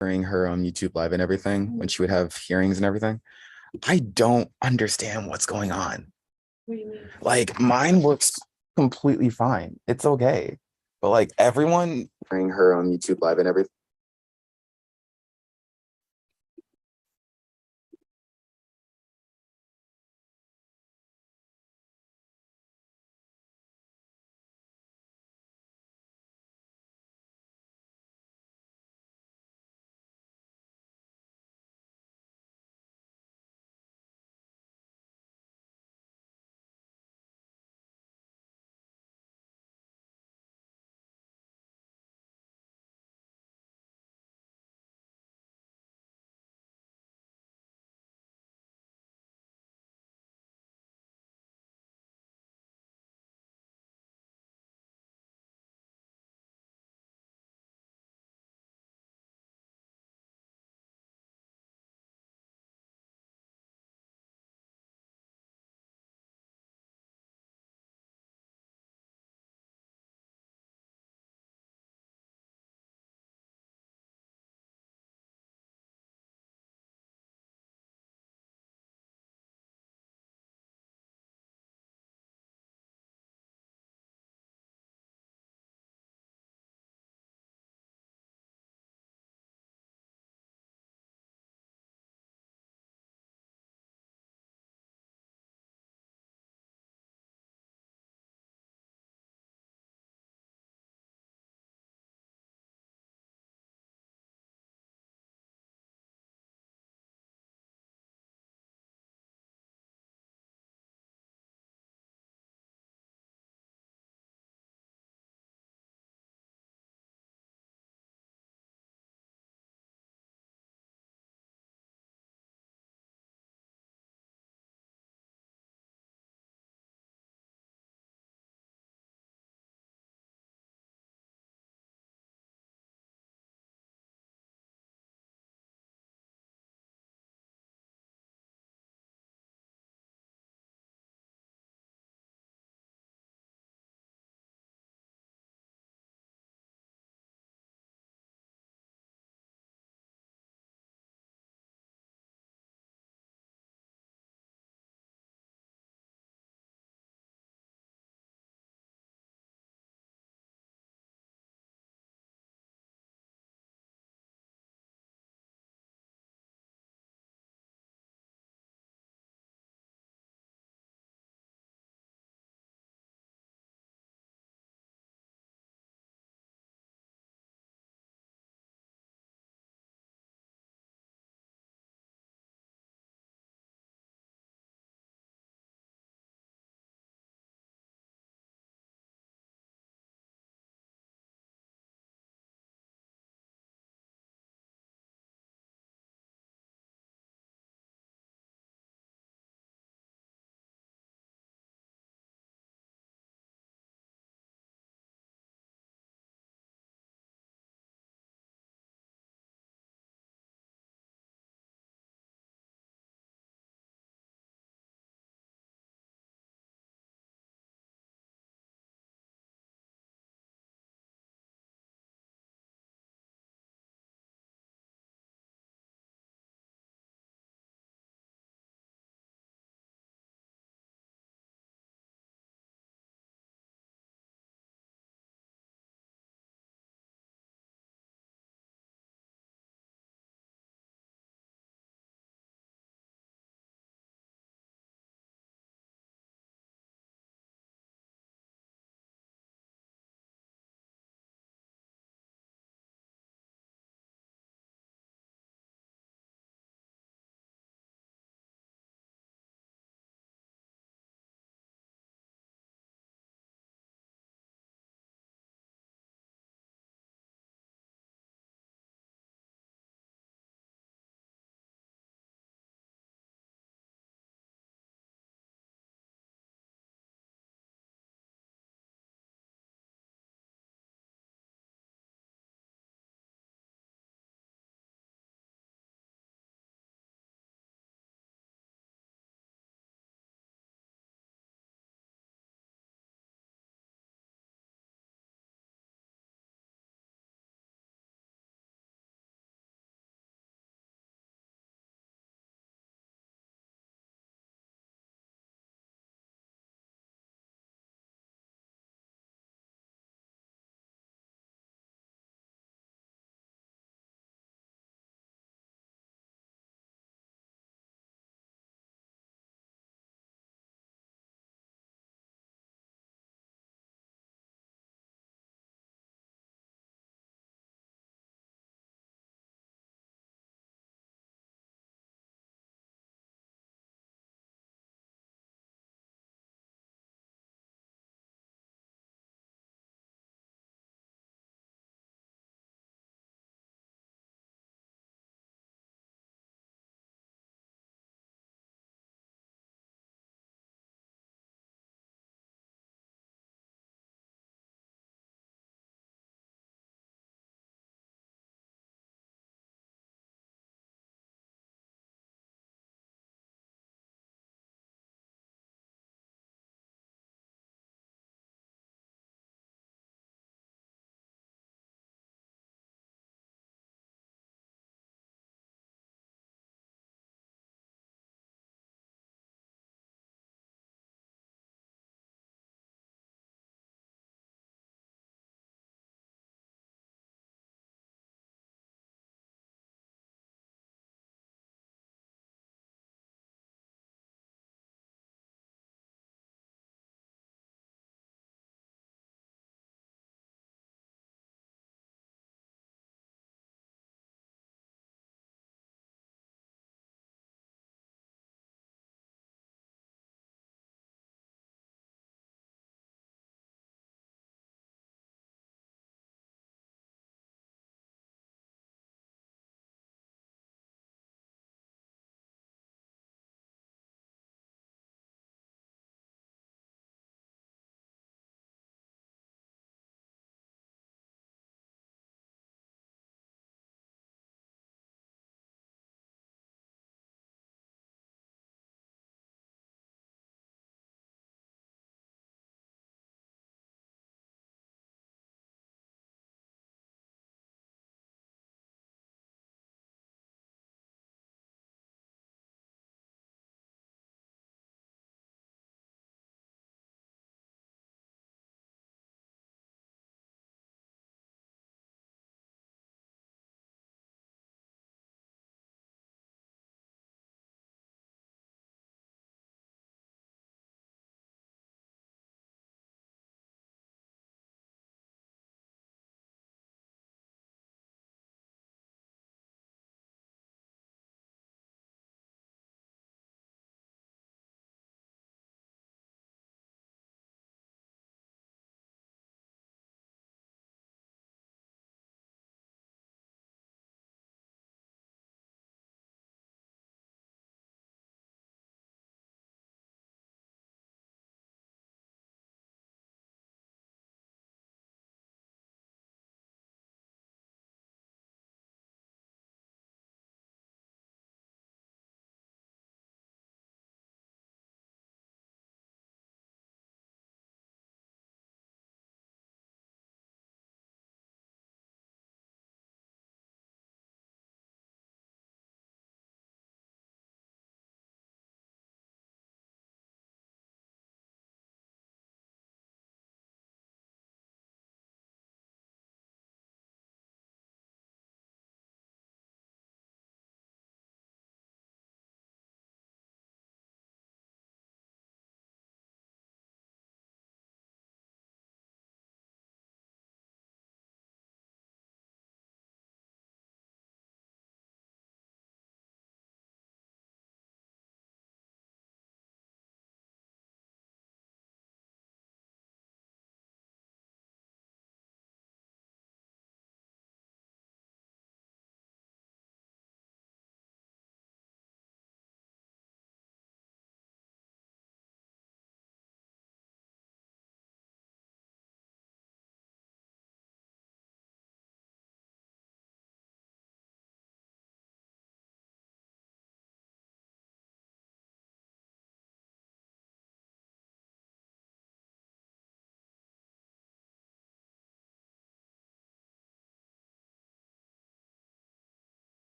during her YouTube live and everything when she would have hearings and everything. I don't understand what's going on. What do you mean? Like mine works completely fine. It's okay. But like everyone during her YouTube live and everything.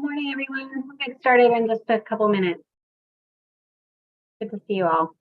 morning, everyone. We'll get started in just a couple minutes. Good to see you all.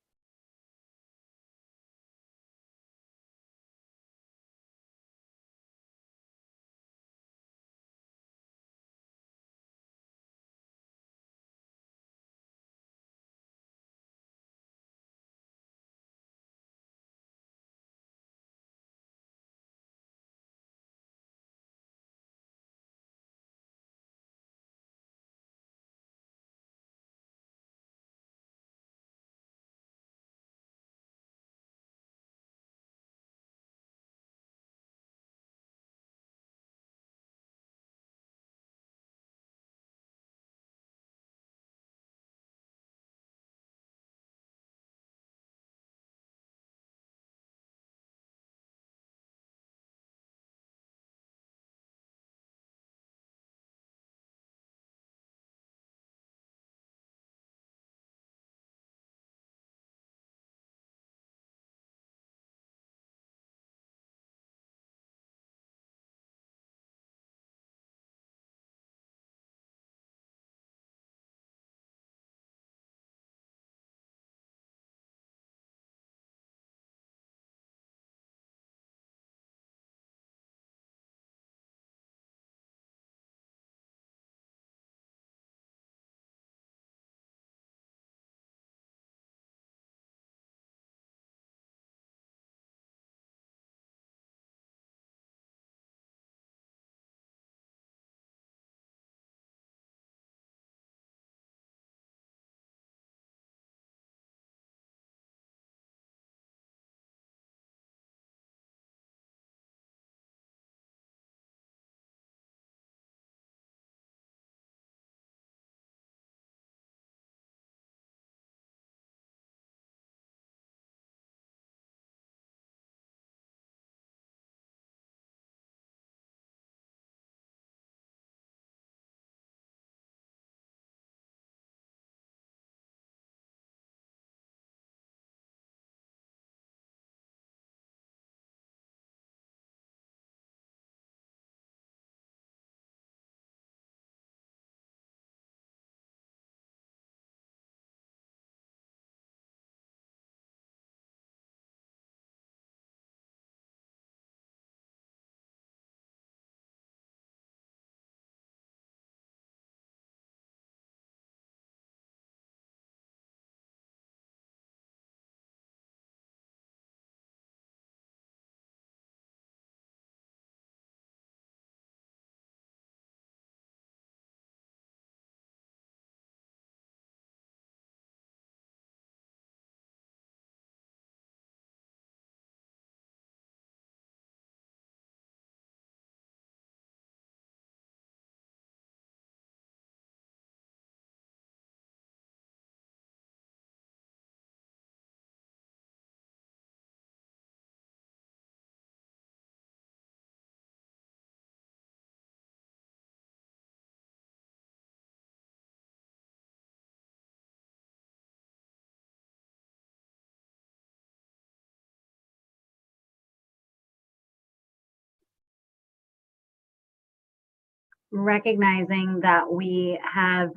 Recognizing that we have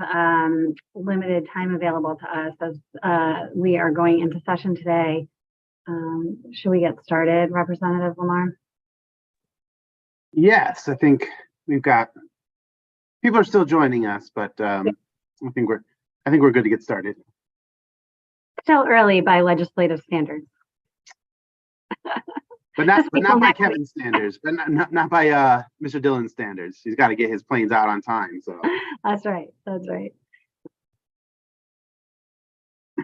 limited time available to us as we are going into session today, should we get started, Representative Lamar? Yes, I think we've got people are still joining us, but I think we're good to get started. Still early by legislative standards. But not by Kevin's standards, but not by Mr. Dillon's standards. He's got to get his planes out on time. So that's right. That's right.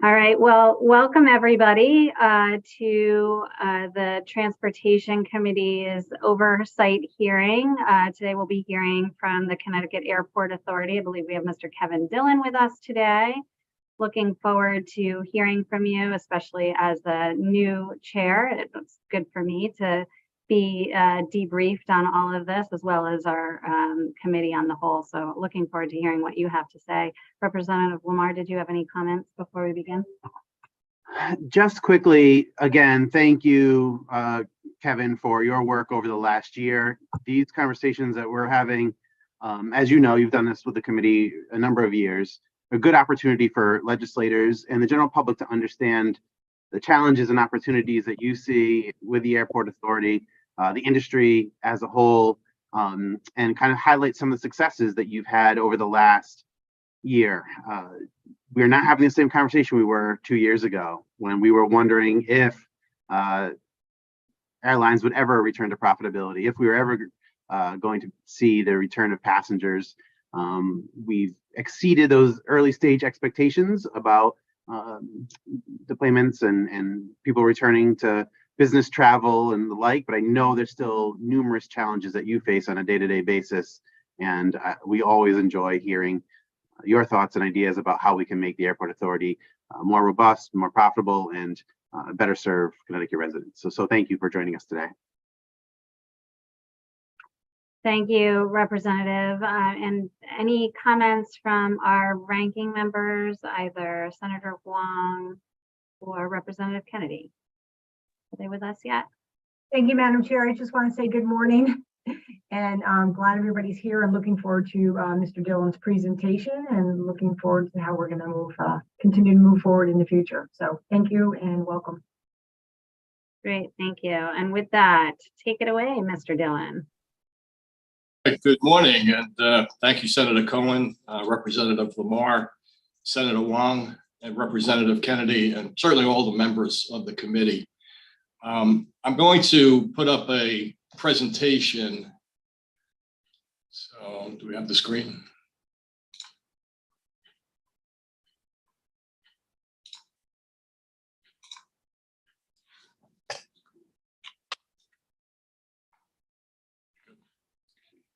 All right. Well, welcome everybody to the Transportation Committee's Oversight hearing. Today we'll be hearing from the Connecticut Airport Authority. I believe we have Mr. Kevin Dillon with us today. Looking forward to hearing from you, especially as the new chair. It's good for me to be debriefed on all of this, as well as our committee on the whole. So looking forward to hearing what you have to say. Representative Lamar, did you have any comments before we begin? Just quickly, again, thank you, Kevin, for your work over the last year. These conversations that we're having As you know, you've done this with the committee a number of years, a good opportunity for legislators and the general public to understand the challenges and opportunities that you see with the airport authority, the industry as a whole, and kind of highlight some of the successes that you've had over the last year. We're not having the same conversation we were 2 years ago when we were wondering if airlines would ever return to profitability, if we were ever going to see the return of passengers. We've exceeded those early stage expectations about deployments and people returning to business travel and the like, but I know there's still numerous challenges that you face on a day-to-day basis. And we always enjoy hearing your thoughts and ideas about how we can make the airport authority more robust, more profitable, and better serve Connecticut residents. So thank you for joining us today. Thank you, Representative. And any comments from our ranking members, either Senator Wong or Representative Kennedy? Are they with us yet? Thank you, Madam Chair. I just want to say good morning, and I'm glad everybody's here. I'm looking forward to Mr. Dillon's presentation and looking forward to how we're going to continue to move forward in the future. So thank you and welcome. Great, thank you. And with that, take it away, Mr. Dillon. Good morning, and thank you, Senator Cohen, Representative Lamar, Senator Wong, and Representative Kennedy, and certainly all the members of the committee. I'm going to put up a presentation. So, do we have the screen?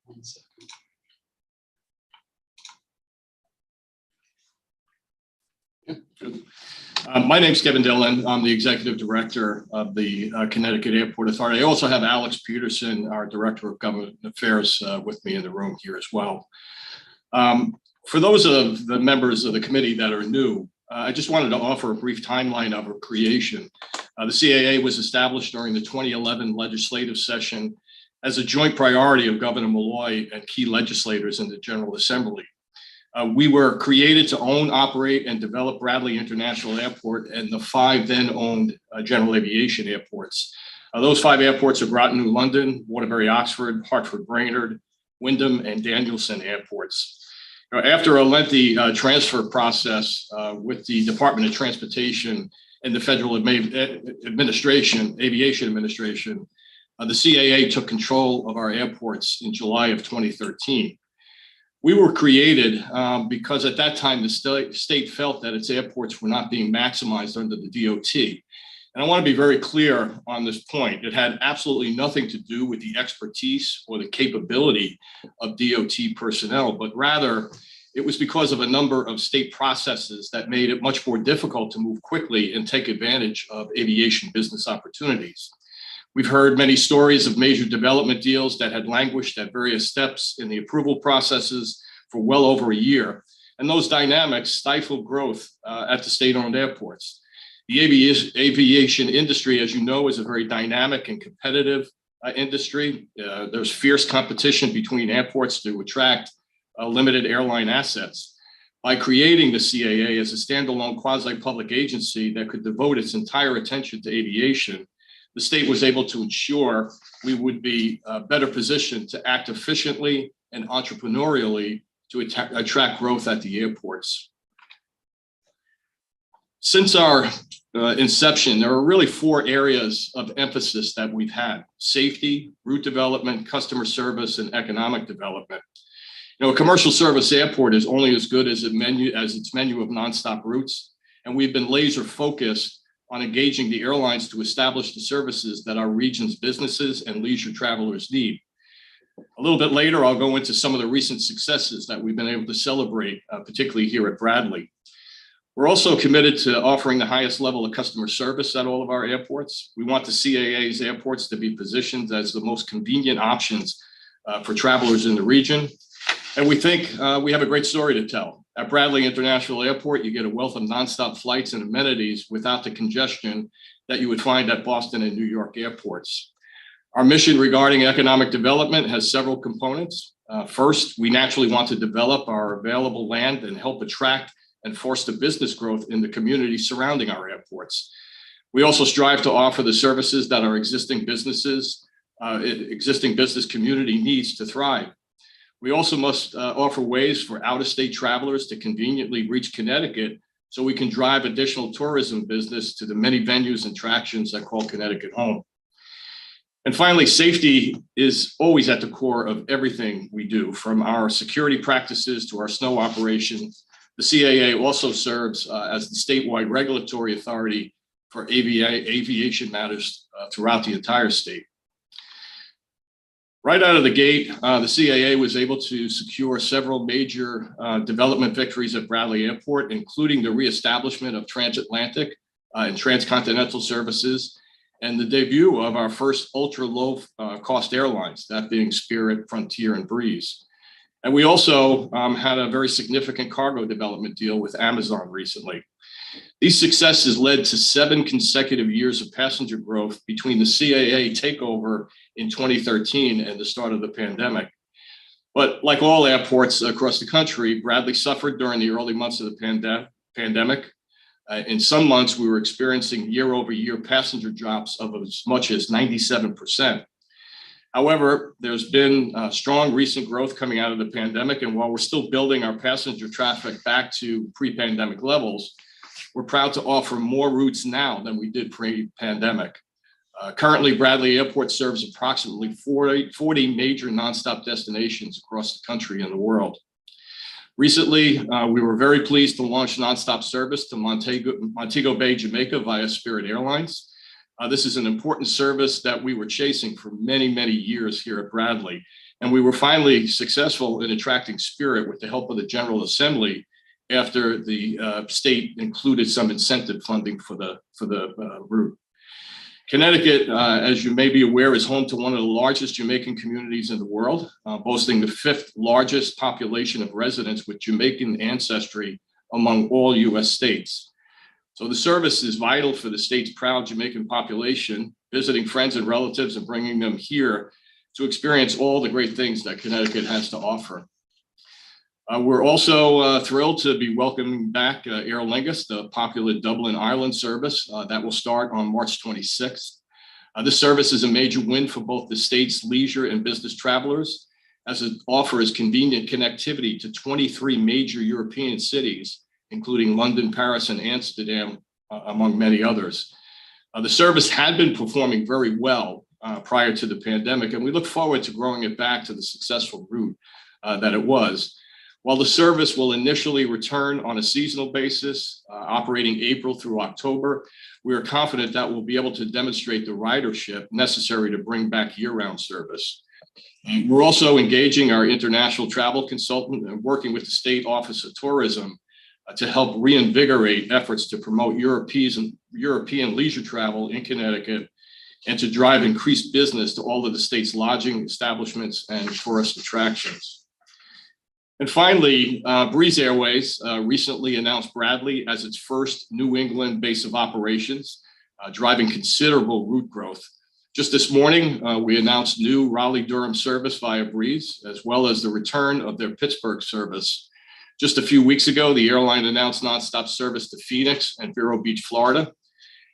One second. Yeah, good. My name's Kevin Dillon. I'm the Executive Director of the Connecticut Airport Authority. I also have Alex Peterson, our Director of Government Affairs, with me in the room here as well. For those of the members of the committee that are new, I just wanted to offer a brief timeline of our creation. The CAA was established during the 2011 legislative session as a joint priority of Governor Malloy and key legislators in the General Assembly. We were created to own, operate, and develop Bradley International Airport and the 5 then owned general aviation airports. Those 5 airports are Groton, New London, Waterbury, Oxford, Hartford, Brainerd, Wyndham, and Danielson airports. After a lengthy transfer process with the Department of Transportation and the Federal Aviation Administration, the CAA took control of our airports in July of 2013. We were created because at that time, the state felt that its airports were not being maximized under the DOT. And I want to be very clear on this point. It had absolutely nothing to do with the expertise or the capability of DOT personnel, but rather it was because of a number of state processes that made it much more difficult to move quickly and take advantage of aviation business opportunities. We've heard many stories of major development deals that had languished at various steps in the approval processes for well over a year. And those dynamics stifled growth at the state-owned airports. The aviation industry, as you know, is a very dynamic and competitive industry. There's fierce competition between airports to attract limited airline assets. By creating the CAA as a standalone quasi-public agency that could devote its entire attention to aviation, the state was able to ensure we would be better positioned to act efficiently and entrepreneurially to attract growth at the airports. Since our inception, there are really 4 areas of emphasis that we've had: safety, route development, customer service, and economic development. A commercial service airport is only as good as its menu of nonstop routes, and we've been laser focused on engaging the airlines to establish the services that our region's businesses and leisure travelers need. A little bit later, I'll go into some of the recent successes that we've been able to celebrate, particularly here at Bradley. We're also committed to offering the highest level of customer service at all of our airports. We want the CAA's airports to be positioned as the most convenient options for travelers in the region. And we think we have a great story to tell. At Bradley International Airport, you get a wealth of nonstop flights and amenities without the congestion that you would find at Boston and New York airports. Our mission regarding economic development has several components. First, we naturally want to develop our available land and help attract and foster business growth in the community surrounding our airports. We also strive to offer the services that our existing business community needs to thrive. We also must offer ways for out-of-state travelers to conveniently reach Connecticut so we can drive additional tourism business to the many venues and attractions that call Connecticut home. And finally, safety is always at the core of everything we do, from our security practices to our snow operations. The CAA also serves as the statewide regulatory authority for aviation matters throughout the entire state. Right out of the gate, the CAA was able to secure several major development victories at Bradley Airport, including the reestablishment of transatlantic and transcontinental services, and the debut of our first ultra-low cost airlines, that being Spirit, Frontier, and Breeze. And we also had a very significant cargo development deal with Amazon recently. These successes led to 7 consecutive years of passenger growth between the CAA takeover in 2013 and the start of the pandemic. But like all airports across the country, Bradley suffered during the early months of the pandemic. In some months, we were experiencing year-over-year passenger drops of as much as 97%. However, there's been strong recent growth coming out of the pandemic, and while we're still building our passenger traffic back to pre-pandemic levels, we're proud to offer more routes now than we did pre-pandemic. Currently, Bradley Airport serves approximately 40 major nonstop destinations across the country and the world. Recently, we were very pleased to launch nonstop service to Montego Bay, Jamaica via Spirit Airlines. This is an important service that we were chasing for many, many years here at Bradley. And we were finally successful in attracting Spirit with the help of the General Assembly after the state included some incentive funding for the route. Connecticut, as you may be aware, is home to one of the largest Jamaican communities in the world, boasting the 5th largest population of residents with Jamaican ancestry among all U.S. states. So the service is vital for the state's proud Jamaican population, visiting friends and relatives and bringing them here to experience all the great things that Connecticut has to offer. We're also thrilled to be welcoming back Aer Lingus, the popular Dublin, Ireland service that will start on March 26th. This service is a major win for both the state's leisure and business travelers, as it offers convenient connectivity to 23 major European cities, including London, Paris, and Amsterdam, among many others. The service had been performing very well prior to the pandemic, and we look forward to growing it back to the successful route that it was. While the service will initially return on a seasonal basis, operating April through October, we are confident that we'll be able to demonstrate the ridership necessary to bring back year-round service. We're also engaging our international travel consultant and working with the State Office of Tourism to help reinvigorate efforts to promote European leisure travel in Connecticut and to drive increased business to all of the state's lodging establishments and tourist attractions. And finally, Breeze Airways recently announced Bradley as its first New England base of operations, driving considerable route growth. Just this morning, we announced new Raleigh-Durham service via Breeze, as well as the return of their Pittsburgh service. Just a few weeks ago, the airline announced nonstop service to Phoenix and Vero Beach, Florida,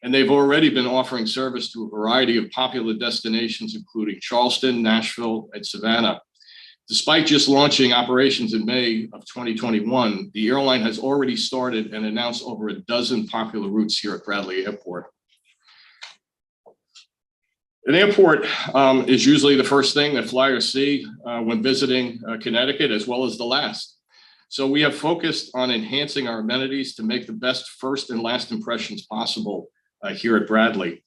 and they've already been offering service to a variety of popular destinations, including Charleston, Nashville, and Savannah. Despite just launching operations in May of 2021, the airline has already started and announced over a dozen popular routes here at Bradley Airport. An airport is usually the first thing that flyers see when visiting Connecticut, as well as the last. So we have focused on enhancing our amenities to make the best first and last impressions possible here at Bradley.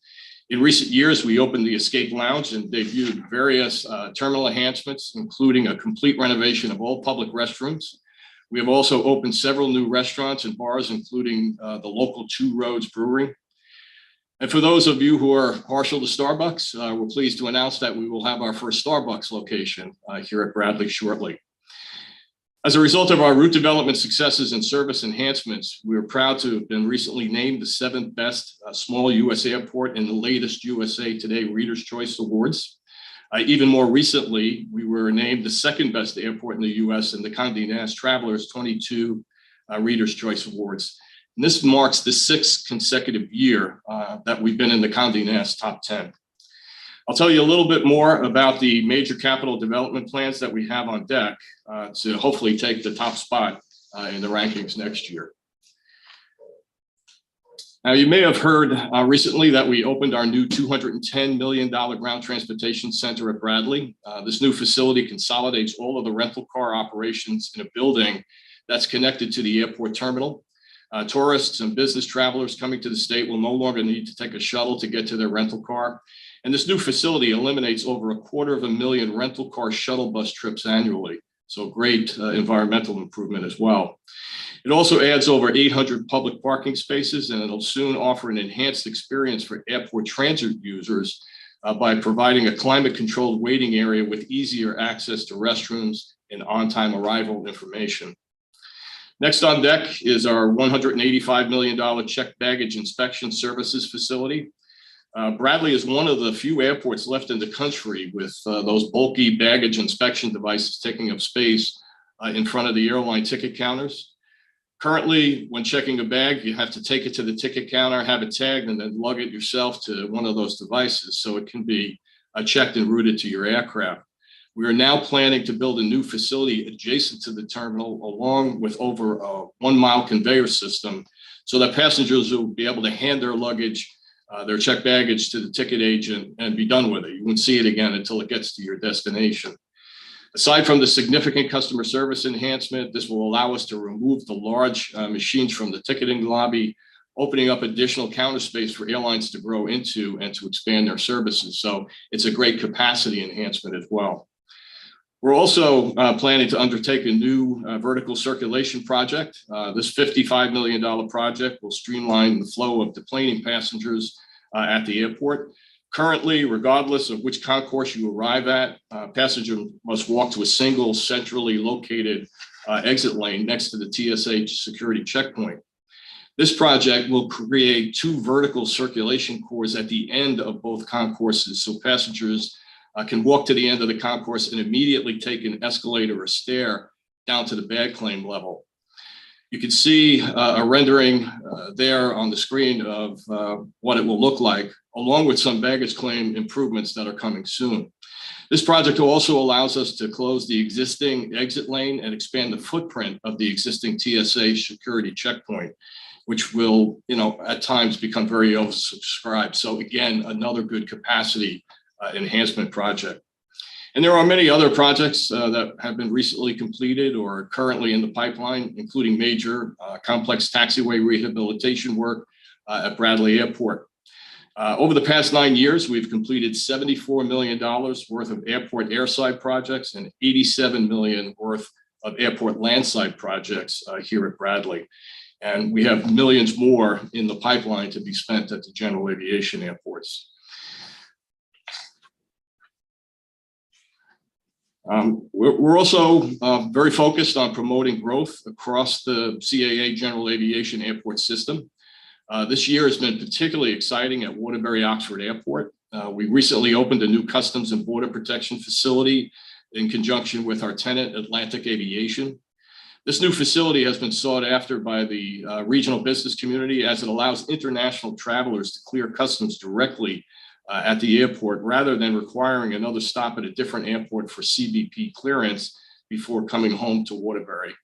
In recent years, we opened the Escape Lounge and debuted various terminal enhancements, including a complete renovation of all public restrooms. We have also opened several new restaurants and bars, including the local Two Roads Brewery. And for those of you who are partial to Starbucks, we're pleased to announce that we will have our first Starbucks location here at Bradley shortly. As a result of our route development successes and service enhancements, we are proud to have been recently named the 7th best small U.S. airport in the latest USA Today Reader's Choice Awards. Even more recently, we were named the second best airport in the U.S. in the Condé Nast Travelers 22 Reader's Choice Awards. And this marks the 6th consecutive year that we've been in the Condé Nast top 10. I'll tell you a little bit more about the major capital development plans that we have on deck to hopefully take the top spot in the rankings next year. Now, you may have heard recently that we opened our new $210 million ground transportation center at Bradley. This new facility consolidates all of the rental car operations in a building that's connected to the airport terminal. Tourists and business travelers coming to the state will no longer need to take a shuttle to get to their rental car. And this new facility eliminates over 250,000 rental car shuttle bus trips annually. So great environmental improvement as well. It also adds over 800 public parking spaces, and it'll soon offer an enhanced experience for airport transit users by providing a climate-controlled waiting area with easier access to restrooms and on-time arrival information. Next on deck is our $185 million checked baggage inspection services facility. Bradley is one of the few airports left in the country with those bulky baggage inspection devices taking up space in front of the airline ticket counters. Currently, when checking a bag, you have to take it to the ticket counter, have it tagged, and then lug it yourself to one of those devices so it can be checked and routed to your aircraft. We are now planning to build a new facility adjacent to the terminal, along with over a 1-mile conveyor system, so that passengers will be able to hand their luggage, their checked baggage, to the ticket agent and be done with it. You won't see it again until it gets to your destination. Aside from the significant customer service enhancement, this will allow us to remove the large machines from the ticketing lobby, opening up additional counter space for airlines to grow into and to expand their services. So it's a great capacity enhancement as well. We're also planning to undertake a new vertical circulation project. This $55 million project will streamline the flow of deplaning passengers at the airport. Currently, regardless of which concourse you arrive at, passenger must walk to a single centrally located exit lane next to the TSA security checkpoint. This project will create 2 vertical circulation cores at the end of both concourses, so passengers can walk to the end of the concourse and immediately take an escalator or stair down to the bag claim level. You can see a rendering there on the screen of what it will look like, along with some baggage claim improvements that are coming soon. This project also allows us to close the existing exit lane and expand the footprint of the existing TSA security checkpoint, which will, at times become very oversubscribed. So again, another good capacity enhancement project. And there are many other projects that have been recently completed or are currently in the pipeline, including major complex taxiway rehabilitation work at Bradley Airport. Over the past 9 years, we've completed $74 million worth of airport airside projects and $87 million worth of airport landside projects here at Bradley. And we have millions more in the pipeline to be spent at the general aviation airports. We're also very focused on promoting growth across the CAA general aviation airport system. This year has been particularly exciting at Waterbury Oxford Airport. We recently opened a new Customs and Border Protection facility in conjunction with our tenant, Atlantic Aviation. This new facility has been sought after by the regional business community, as it allows international travelers to clear customs directly at the airport, rather than requiring another stop at a different airport for CBP clearance before coming home to Waterbury.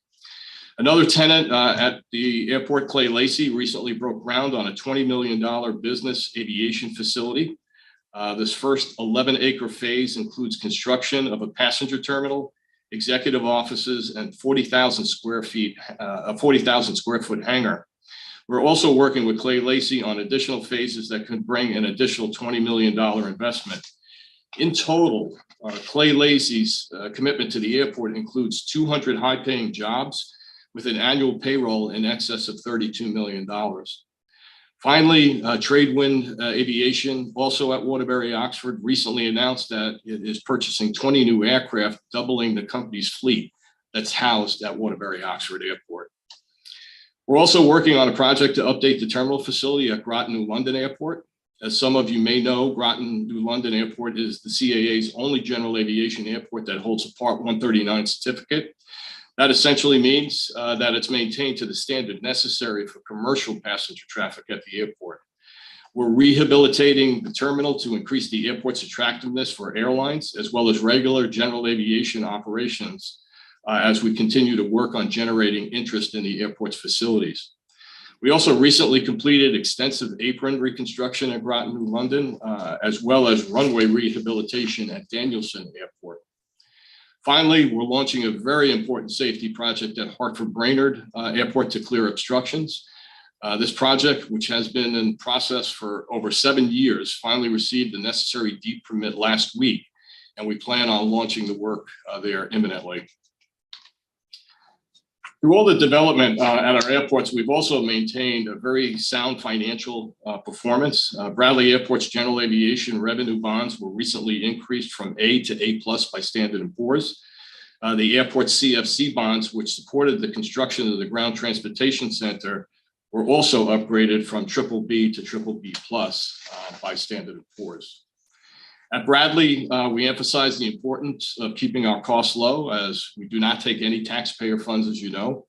Another tenant at the airport, Clay Lacy, recently broke ground on a $20 million business aviation facility. This first 11-acre phase includes construction of a passenger terminal, executive offices, and 40,000 square foot hangar. We're also working with Clay Lacy on additional phases that could bring an additional $20 million investment. In total, Clay Lacy's commitment to the airport includes 200 high-paying jobs with an annual payroll in excess of $32 million. Finally, Tradewind Aviation, also at Waterbury Oxford, recently announced that it is purchasing 20 new aircraft, doubling the company's fleet that's housed at Waterbury Oxford Airport. We're also working on a project to update the terminal facility at Groton New London Airport. As some of you may know, Groton New London Airport is the CAA's only general aviation airport that holds a Part 139 certificate. That essentially means that it's maintained to the standard necessary for commercial passenger traffic at the airport. We're rehabilitating the terminal to increase the airport's attractiveness for airlines, as well as regular general aviation operations, as we continue to work on generating interest in the airport's facilities. We also recently completed extensive apron reconstruction at Groton New London, as well as runway rehabilitation at Danielson Airport. Finally, we're launching a very important safety project at Hartford Brainerd Airport to clear obstructions. This project, which has been in process for over 7 years, finally received the necessary deep permit last week, and we plan on launching the work there imminently. Through all the development at our airports, we've also maintained a very sound financial performance. Bradley Airport's general aviation revenue bonds were recently increased from A to A+ by Standard & Poor's. The airport's CFC bonds, which supported the construction of the Ground Transportation Center, were also upgraded from BBB to BBB+ by Standard & Poor's. At Bradley, we emphasize the importance of keeping our costs low, as we do not take any taxpayer funds, as you know.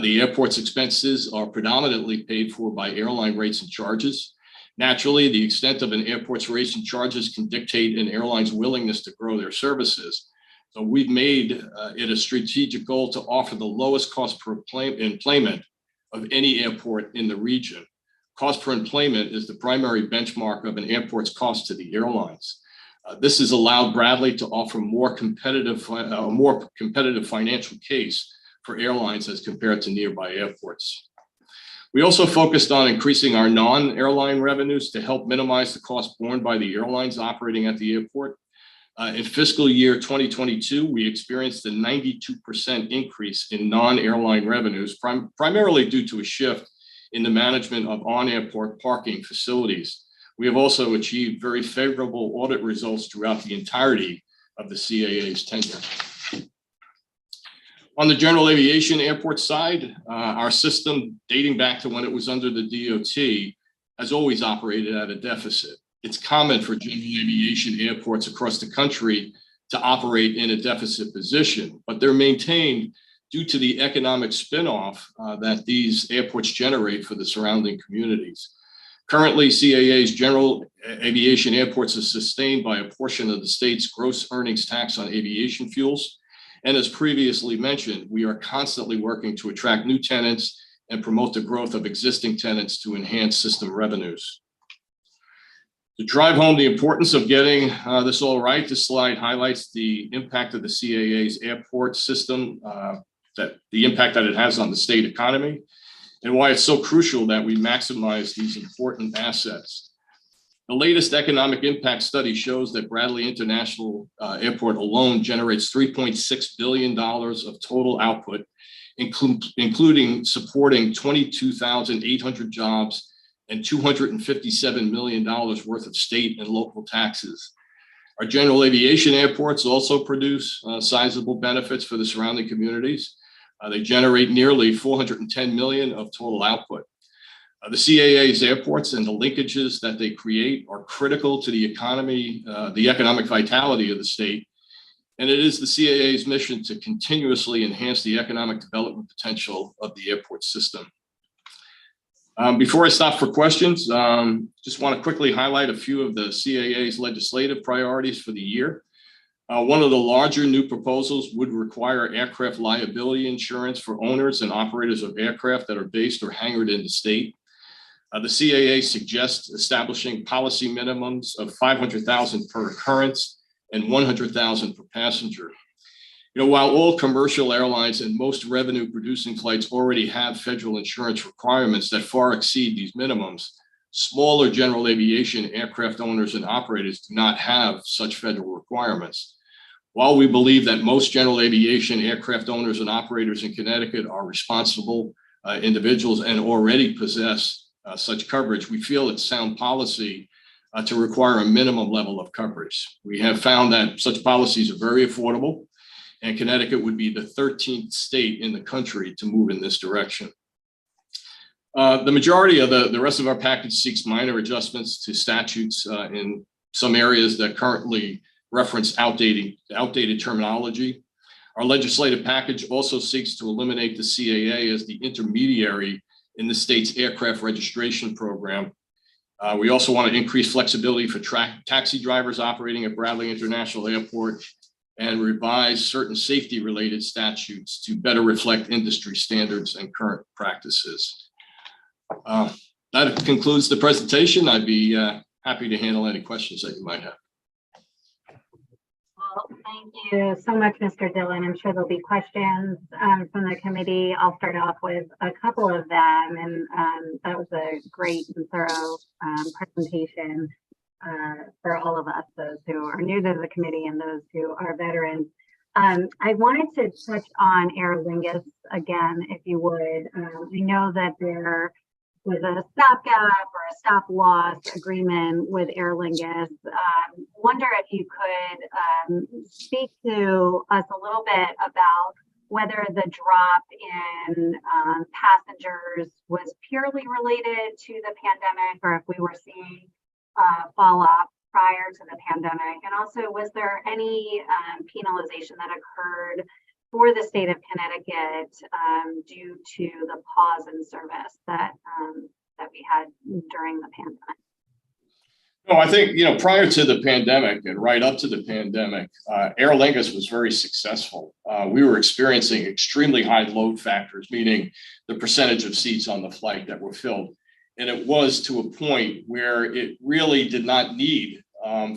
The airport's expenses are predominantly paid for by airline rates and charges. Naturally, the extent of an airport's rates and charges can dictate an airline's willingness to grow their services. So we've made it a strategic goal to offer the lowest cost per enplanement of any airport in the region. Cost per enplanement is the primary benchmark of an airport's cost to the airlines. This has allowed Bradley to offer a more competitive financial case for airlines as compared to nearby airports. We also focused on increasing our non-airline revenues to help minimize the cost borne by the airlines operating at the airport. In fiscal year 2022, we experienced a 92% increase in non-airline revenues, primarily due to a shift in the management of on-airport parking facilities. We have also achieved very favorable audit results throughout the entirety of the CAA's tenure. On the general aviation airport side, our system, dating back to when it was under the DOT, has always operated at a deficit. It's common for general aviation airports across the country to operate in a deficit position, but they're maintained due to the economic spinoff that these airports generate for the surrounding communities. Currently, CAA's general aviation airports are sustained by a portion of the state's gross earnings tax on aviation fuels. And as previously mentioned, we are constantly working to attract new tenants and promote the growth of existing tenants to enhance system revenues. To drive home the importance of getting this all right, this slide highlights the impact of the CAA's airport system, the impact that it has on the state economy, and why it's so crucial that we maximize these important assets. The latest economic impact study shows that Bradley International Airport alone generates $3.6 billion of total output, including supporting 22,800 jobs and $257 million worth of state and local taxes. Our general aviation airports also produce sizable benefits for the surrounding communities. They generate nearly $410 million of total output. The CAA's airports and the linkages that they create are critical to the economy, the economic vitality of the state. And it is the CAA's mission to continuously enhance the economic development potential of the airport system. Before I stop for questions, just want to quickly highlight a few of the CAA's legislative priorities for the year. One of the larger new proposals would require aircraft liability insurance for owners and operators of aircraft that are based or hangared in the state. The CAA suggests establishing policy minimums of $500,000 per occurrence and $100,000 per passenger. You know, while all commercial airlines and most revenue-producing flights already have federal insurance requirements that far exceed these minimums, smaller general aviation aircraft owners and operators do not have such federal requirements. While we believe that most general aviation aircraft owners and operators in Connecticut are responsible individuals and already possess such coverage, we feel it's sound policy to require a minimum level of coverage. We have found that such policies are very affordable, and Connecticut would be the 13th state in the country to move in this direction. The majority of the rest of our package seeks minor adjustments to statutes in some areas that currently reference outdated terminology. Our legislative package also seeks to eliminate the CAA as the intermediary in the state's aircraft registration program. We also want to increase flexibility for taxi drivers operating at Bradley International Airport and revise certain safety-related statutes to better reflect industry standards and current practices. That concludes the presentation. I'd be happy to handle any questions that you might have. Well, thank you so much, Mr. Dillon. I'm sure there'll be questions from the committee. I'll start off with a couple of them, and that was a great and thorough presentation for all of us, those who are new to the committee and those who are veterans. I wanted to touch on Aer Lingus again, if you would. I know that there was a stopgap or a stop loss agreement with Aer Lingus. Wonder if you could speak to us a little bit about whether the drop in passengers was purely related to the pandemic, or if we were seeing fall off prior to the pandemic. And also, was there any penalization that occurred for the state of Connecticut due to the pause in service that we had during the pandemic? No, I think, prior to the pandemic and right up to the pandemic, Aer Lingus was very successful. We were experiencing extremely high load factors, meaning the percentage of seats on the flight that were filled. And it was to a point where it really did not need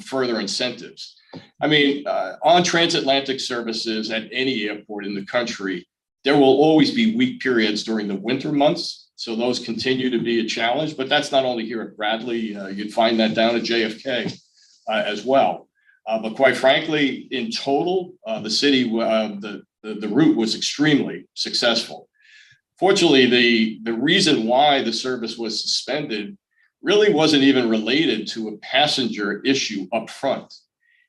further incentives. I mean, on transatlantic services at any airport in the country, there will always be weak periods during the winter months. So those continue to be a challenge, but that's not only here at Bradley. You'd find that down at JFK as well. But quite frankly, in total, the city, the route was extremely successful. Fortunately, the reason why the service was suspended really wasn't even related to a passenger issue up front.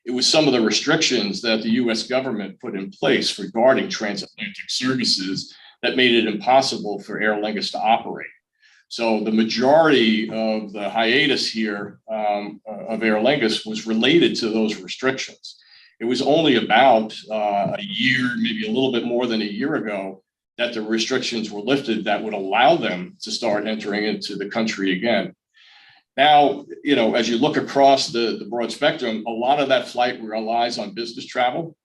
It was some of the restrictions that the US government put in place regarding transatlantic services that made it impossible for Aer Lingus to operate. So the majority of the hiatus here of Aer Lingus was related to those restrictions. It was only about a year, maybe a little bit more than a year ago, that the restrictions were lifted that would allow them to start entering into the country again. Now, as you look across the broad spectrum, a lot of that flight relies on business travel.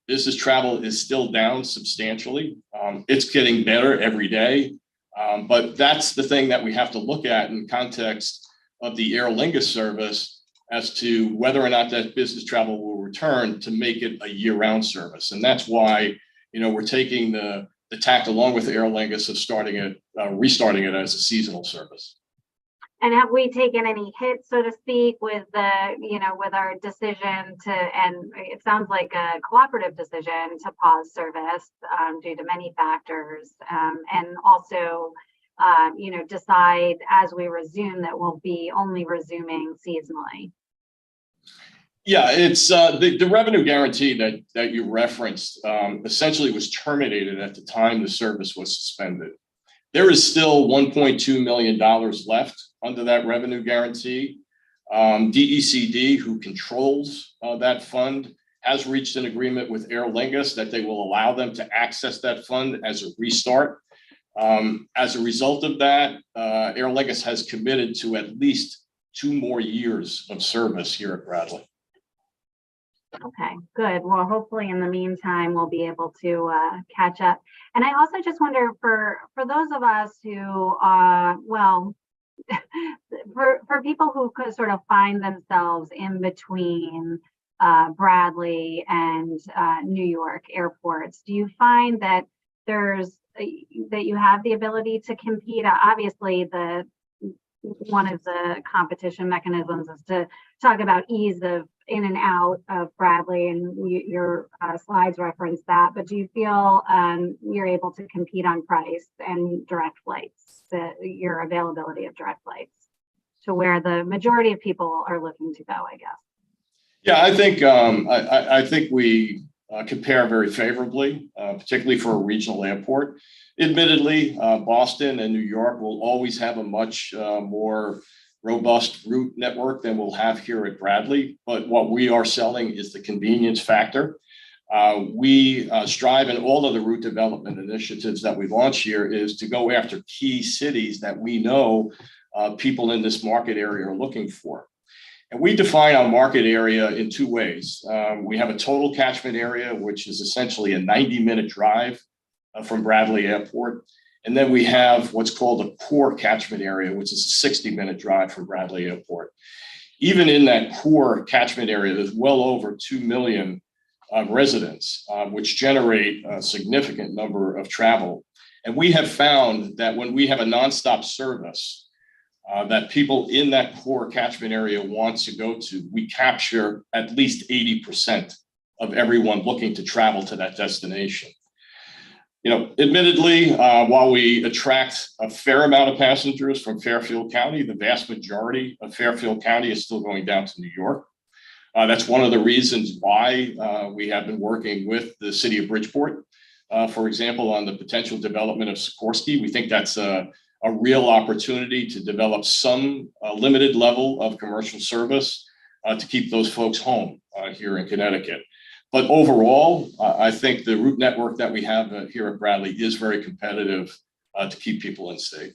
Business travel is still down substantially. It's getting better every day. But that's the thing that we have to look at in context of the Aer Lingus service as to whether or not that business travel will return to make it a year-round service. And that's why, we're taking the tact along with Aer Lingus of restarting it as a seasonal service. And have we taken any hits, so to speak, with with our decision to, and it sounds like a cooperative decision to pause service due to many factors, and also, decide as we resume that we'll be only resuming seasonally? Yeah, it's the revenue guarantee that you referenced essentially was terminated at the time the service was suspended. There is still $1.2 million left under that revenue guarantee. DECD, who controls that fund, has reached an agreement with Aer Lingus that they will allow them to access that fund as a restart. As a result of that, Aer Lingus has committed to at least 2 more years of service here at Bradley. Okay, good. Well, hopefully in the meantime, we'll be able to catch up. And I also just wonder for those of us who, for people who could sort of find themselves in between Bradley and New York airports, do you find that that you have the ability to compete? Obviously, one of the competition mechanisms is to talk about ease of in and out of Bradley, and your slides reference that. But do you feel you're able to compete on price and direct flights, your availability of direct flights to where the majority of people are looking to go, I guess? Yeah, I think I think we compare very favorably, particularly for a regional airport. Admittedly, Boston and New York will always have a much more robust route network than we'll have here at Bradley. But what we are selling is the convenience factor. We strive in all of the route development initiatives that we launch here is to go after key cities that we know people in this market area are looking for. And we define our market area in two ways. We have a total catchment area, which is essentially a 90-minute drive from Bradley Airport. And then we have what's called a core catchment area, which is a 60-minute drive from Bradley Airport. Even in that core catchment area, there's well over 2 million residents, which generate a significant number of travel. And we have found that when we have a nonstop service that people in that core catchment area want to go to, we capture at least 80% of everyone looking to travel to that destination. You know, admittedly, while we attract a fair amount of passengers from Fairfield County, the vast majority of Fairfield County is still going down to New York. That's one of the reasons why we have been working with the city of Bridgeport, for example, on the potential development of Sikorsky. We think that's a real opportunity to develop some limited level of commercial service to keep those folks home here in Connecticut. But overall, I think the route network that we have here at Bradley is very competitive to keep people in state.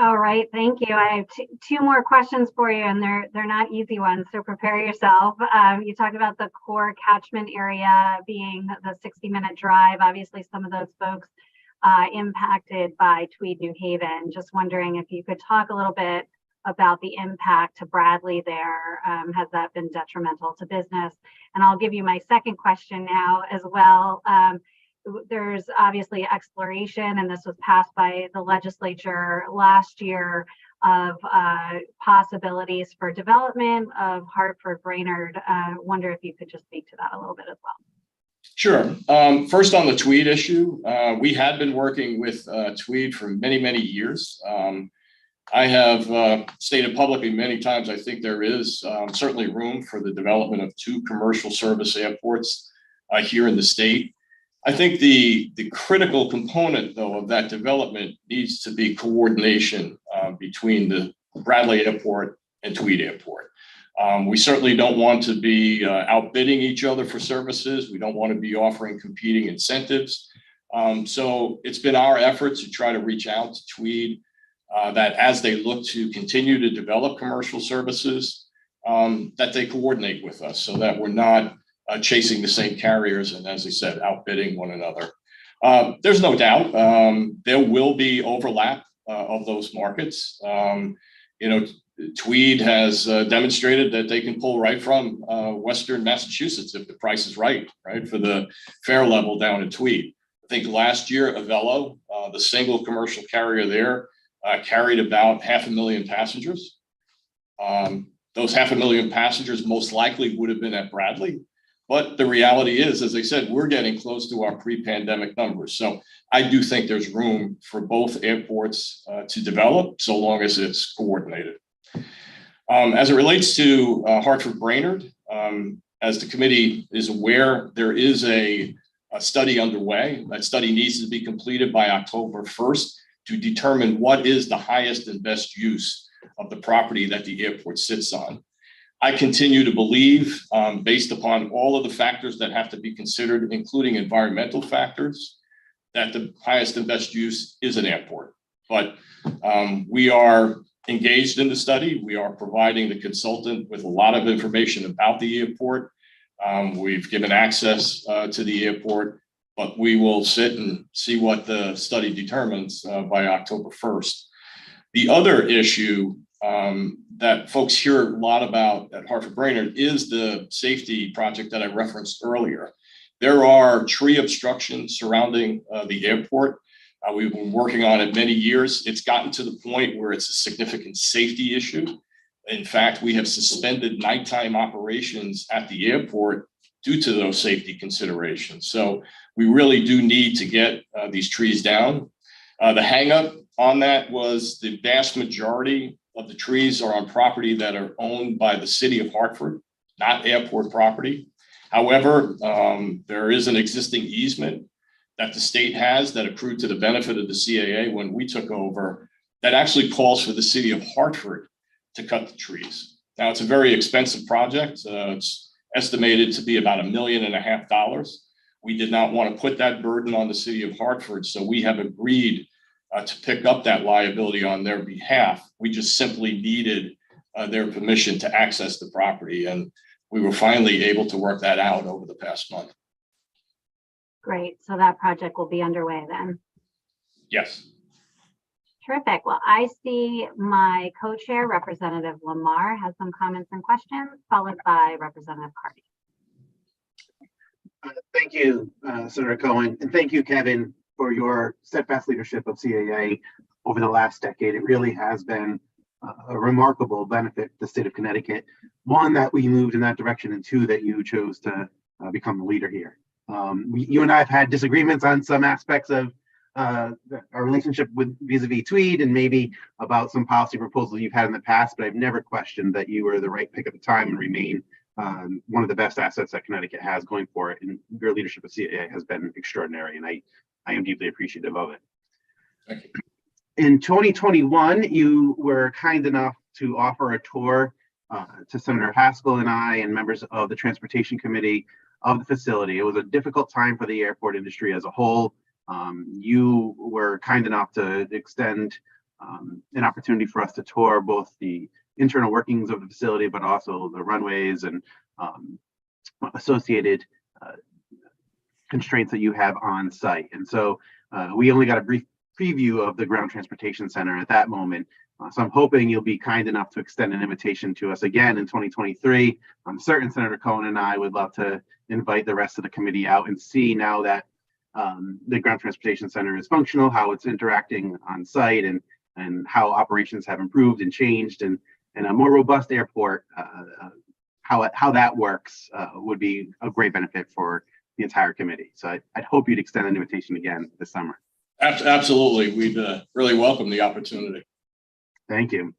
All right, thank you. I have two more questions for you, and they're not easy ones, so prepare yourself. You talked about the core catchment area being the 60-minute drive. Obviously, some of those folks impacted by Tweed New Haven. Just wondering if you could talk a little bit about the impact to Bradley there. Has that been detrimental to business? And I'll give you my second question now as well. There's obviously exploration, and this was passed by the legislature last year, of possibilities for development of Hartford Brainerd. Wonder if you could just speak to that a little bit as well. Sure. First on the Tweed issue, we had been working with Tweed for many, many years. I have stated publicly many times, I think there is certainly room for the development of 2 commercial service airports here in the state. I think the critical component, though, of that development needs to be coordination between the Bradley Airport and Tweed Airport. We certainly don't want to be outbidding each other for services. We don't want to be offering competing incentives. So it's been our effort to try to reach out to Tweed that as they look to continue to develop commercial services, that they coordinate with us so that we're not chasing the same carriers and, as I said, outbidding one another. There's no doubt there will be overlap of those markets. You know, Tweed has demonstrated that they can pull right from Western Massachusetts if the price is right for the fare level down in Tweed. I think last year, Avello, the single commercial carrier there, carried about 500,000 passengers. Those 500,000 passengers most likely would have been at Bradley. But the reality is, as I said, we're getting close to our pre-pandemic numbers. So I do think there's room for both airports to develop so long as it's coordinated. As it relates to Hartford Brainerd, as the committee is aware, there is a study underway. That study needs to be completed by October 1st to determine what is the highest and best use of the property that the airport sits on. I continue to believe, based upon all of the factors that have to be considered, including environmental factors, that the highest and best use is an airport. But we are engaged in the study. We are providing the consultant with a lot of information about the airport. We've given access to the airport, but we will sit and see what the study determines by October 1st. The other issue that folks hear a lot about at Hartford Brainerd is the safety project that I referenced earlier. There are tree obstructions surrounding the airport. We've been working on it many years. It's gotten to the point where it's a significant safety issue. In fact, we have suspended nighttime operations at the airport due to those safety considerations. So we really do need to get these trees down. The hangup on that was the vast majority of the trees are on property that are owned by the city of Hartford, not airport property. However, there is an existing easement that the state has that accrued to the benefit of the CAA when we took over that actually calls for the city of Hartford to cut the trees. Now, it's a very expensive project. It's estimated to be about $1.5 million. We did not want to put that burden on the city of Hartford, so we have agreed to pick up that liability on their behalf. We just simply needed their permission to access the property, and we were finally able to work that out over the past month. Great. So that project will be underway then. Yes. Terrific. Well, I see my co-chair, Representative Lamar, has some comments and questions, followed by Representative Carney. Thank you, Senator Cohen, and thank you, Kevin, for your steadfast leadership of CAA over the last decade. It really has been a remarkable benefit to the state of Connecticut. One, that we moved in that direction, and two, that you chose to become the leader here. You and I have had disagreements on some aspects of our relationship with vis-a-vis Tweed and maybe about some policy proposals you've had in the past, but I've never questioned that you were the right pick at the time and remain one of the best assets that Connecticut has going for it. And your leadership of CAA has been extraordinary, and I am deeply appreciative of it. Thank you. In 2021, you were kind enough to offer a tour to Senator Haskell and I and members of the Transportation Committee of the facility. It was a difficult time for the airport industry as a whole. You were kind enough to extend an opportunity for us to tour both the internal workings of the facility, but also the runways and associated constraints that you have on site. And so we only got a brief preview of the Ground Transportation Center at that moment. So I'm hoping you'll be kind enough to extend an invitation to us again in 2023. I'm certain Senator Cohen and I would love to invite the rest of the committee out and see, now that the Ground Transportation Center is functional, how it's interacting on site, and how operations have improved and changed, and a more robust airport, how that works would be a great benefit for the entire committee. So I'd hope you'd extend an invitation again this summer. Absolutely. We'd really welcome the opportunity. Thank you.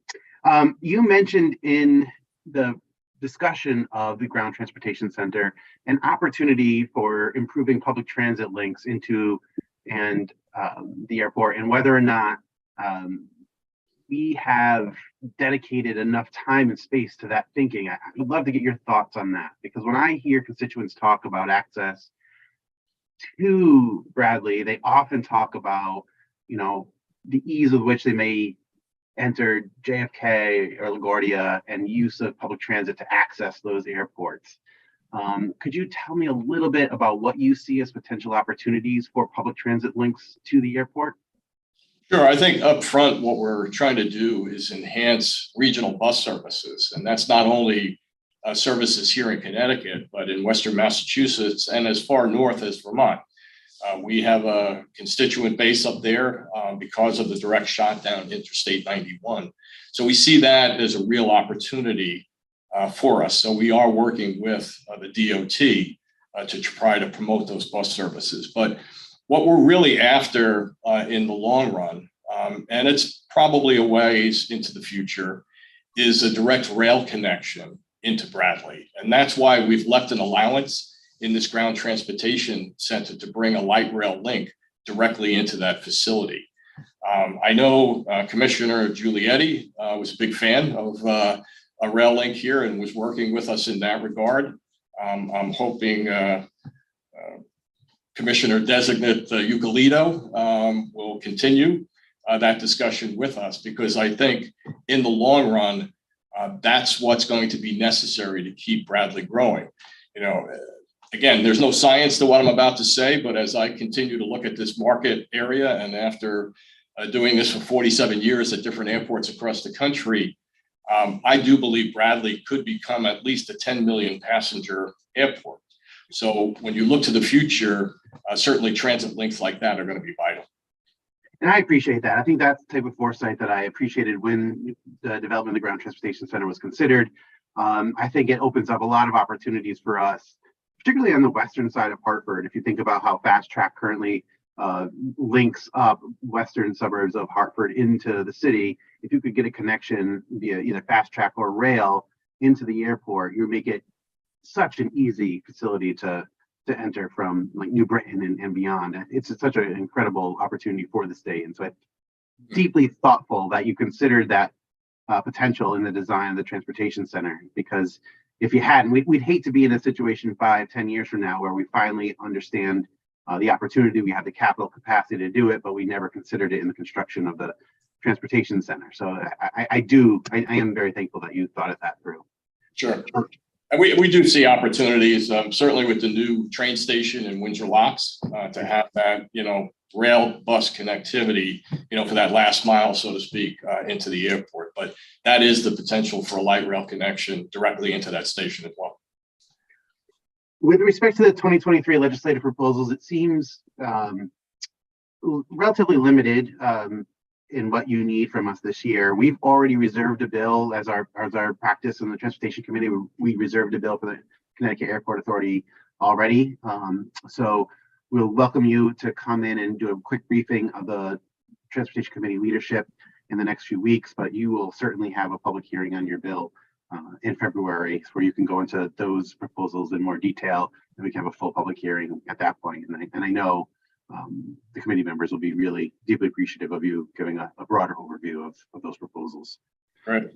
You mentioned in the discussion of the Ground Transportation Center an opportunity for improving public transit links into and the airport, and whether or not we have dedicated enough time and space to that thinking. I would love to get your thoughts on that, because when I hear constituents talk about access to Bradley, they often talk about, the ease with which they may enter JFK or LaGuardia and use of public transit to access those airports. Could you tell me a little bit about what you see as potential opportunities for public transit links to the airport? Sure. I think up front, what we're trying to do is enhance regional bus services. And that's not only services here in Connecticut, but in Western Massachusetts and as far north as Vermont. We have a constituent base up there because of the direct shot down Interstate 91. So we see that as a real opportunity for us. So we are working with the DOT to try to promote those bus services. But what we're really after in the long run, and it's probably a ways into the future, is a direct rail connection into Bradley. And that's why we've left an allowance in this Ground Transportation Center to bring a light rail link directly into that facility. I know Commissioner Giulietti was a big fan of a rail link here and was working with us in that regard. I'm hoping Commissioner Designate Eucalito will continue that discussion with us, because I think in the long run, that's what's going to be necessary to keep Bradley growing. Again, there's no science to what I'm about to say, but as I continue to look at this market area, and after doing this for 47 years at different airports across the country, I do believe Bradley could become at least a 10 million passenger airport. So when you look to the future, certainly transit links like that are going to be vital. And I appreciate that. I think that's the type of foresight that I appreciated when the development of the Ground Transportation Center was considered. I think it opens up a lot of opportunities for us, particularly on the western side of Hartford. If you think about how Fast Track currently links up western suburbs of Hartford into the city, if you could get a connection via either Fast Track or rail into the airport, you would make it such an easy facility to to enter from like New Britain and beyond. It's such an incredible opportunity for the state. And so I'm deeply thoughtful that you considered that potential in the design of the transportation center, because if you hadn't, we'd hate to be in a situation 5-10 years from now where we finally understand the opportunity, we have the capital capacity to do it, but we never considered it in the construction of the transportation center. So I am very thankful that you thought of that through. Sure. And we do see opportunities, certainly with the new train station in Windsor Locks, to have that, rail bus connectivity, for that last mile, so to speak, into the airport. But that is the potential for a light rail connection directly into that station as well. With respect to the 2023 legislative proposals, it seems relatively limited in what you need from us this year. We've already reserved a bill as our practice in the Transportation Committee. We reserved a bill for the Connecticut Airport Authority already. So we'll welcome you to come in and do a quick briefing of the Transportation Committee leadership in the next few weeks, but you will certainly have a public hearing on your bill in February where you can go into those proposals in more detail, and we can have a full public hearing at that point. And I know the committee members will be really deeply appreciative of you giving a broader overview of those proposals. Right.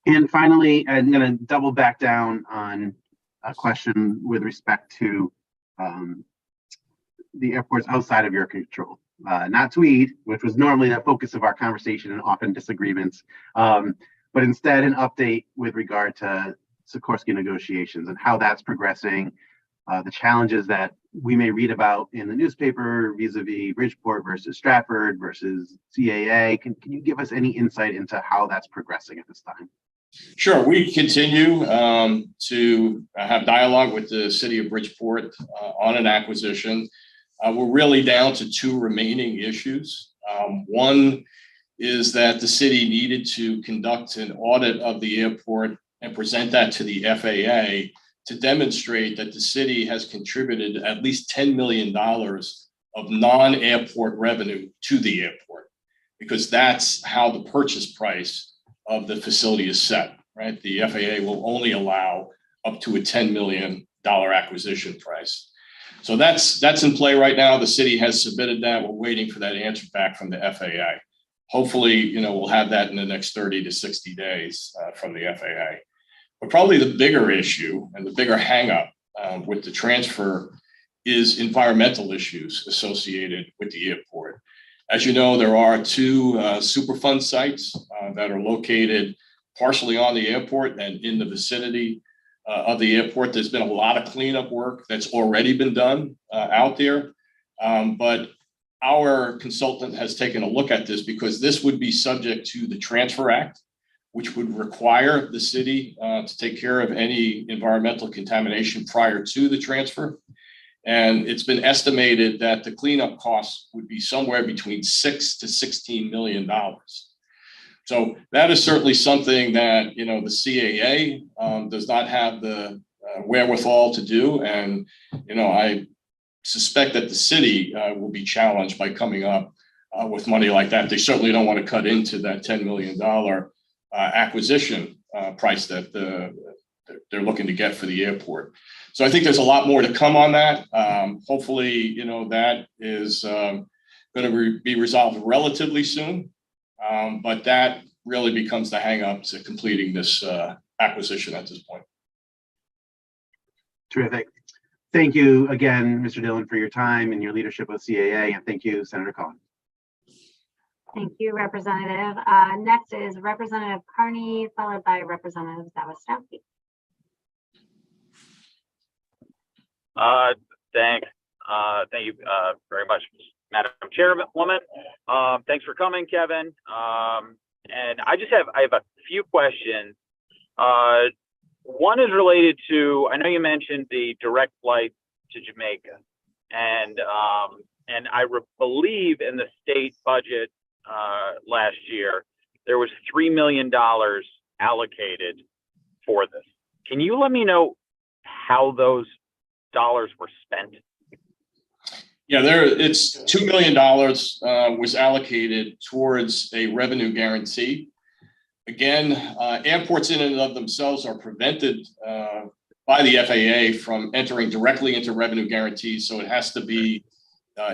And finally, I'm going to double back down on a question with respect to the airports outside of your control, not Tweed, which was normally the focus of our conversation and often disagreements, but instead an update with regard to Sikorsky negotiations and how that's progressing, the challenges that we may read about in the newspaper vis-a-vis Bridgeport versus Stratford versus CAA. Can you give us any insight into how that's progressing at this time? Sure. We continue to have dialogue with the city of Bridgeport on an acquisition. We're really down to two remaining issues. One is that the city needed to conduct an audit of the airport and present that to the FAA to demonstrate that the city has contributed at least $10 million of non-airport revenue to the airport, because that's how the purchase price of the facility is set, right? The FAA will only allow up to a $10 million acquisition price. So that's in play right now. The city has submitted that. We're waiting for that answer back from the FAA. Hopefully, we'll have that in the next 30 to 60 days from the FAA. But probably the bigger issue and the bigger hangup with the transfer is environmental issues associated with the airport. As you know, there are two Superfund sites that are located partially on the airport and in the vicinity of the airport. There's been a lot of cleanup work that's already been done out there. But our consultant has taken a look at this because this would be subject to the Transfer Act, which would require the city to take care of any environmental contamination prior to the transfer. And it's been estimated that the cleanup costs would be somewhere between $6 to $16 million. So that is certainly something that, the CAA does not have the wherewithal to do. And, I suspect that the city will be challenged by coming up with money like that. They certainly don't want to cut into that $10 million acquisition price that they're looking to get for the airport. So I think there's a lot more to come on that. Hopefully, that is going to be resolved relatively soon. But that really becomes the hang up to completing this acquisition at this point. Terrific. Thank you again, Mr. Dillon, for your time and your leadership with CAA. And thank you, Senator Cohen. Thank you, Representative. Next is Representative Carney, followed by Representative Zawistowski. Thanks. Thank you very much, Madam Chairwoman. Thanks for coming, Kevin. And I have a few questions. One is related to, I know you mentioned the direct flight to Jamaica, and I believe in the state budget last year there was $3 million allocated for this. Can you let me know how those dollars were spent? Yeah, it's $2 million was allocated towards a revenue guarantee. Again, airports in and of themselves are prevented by the FAA from entering directly into revenue guarantees. So it has to be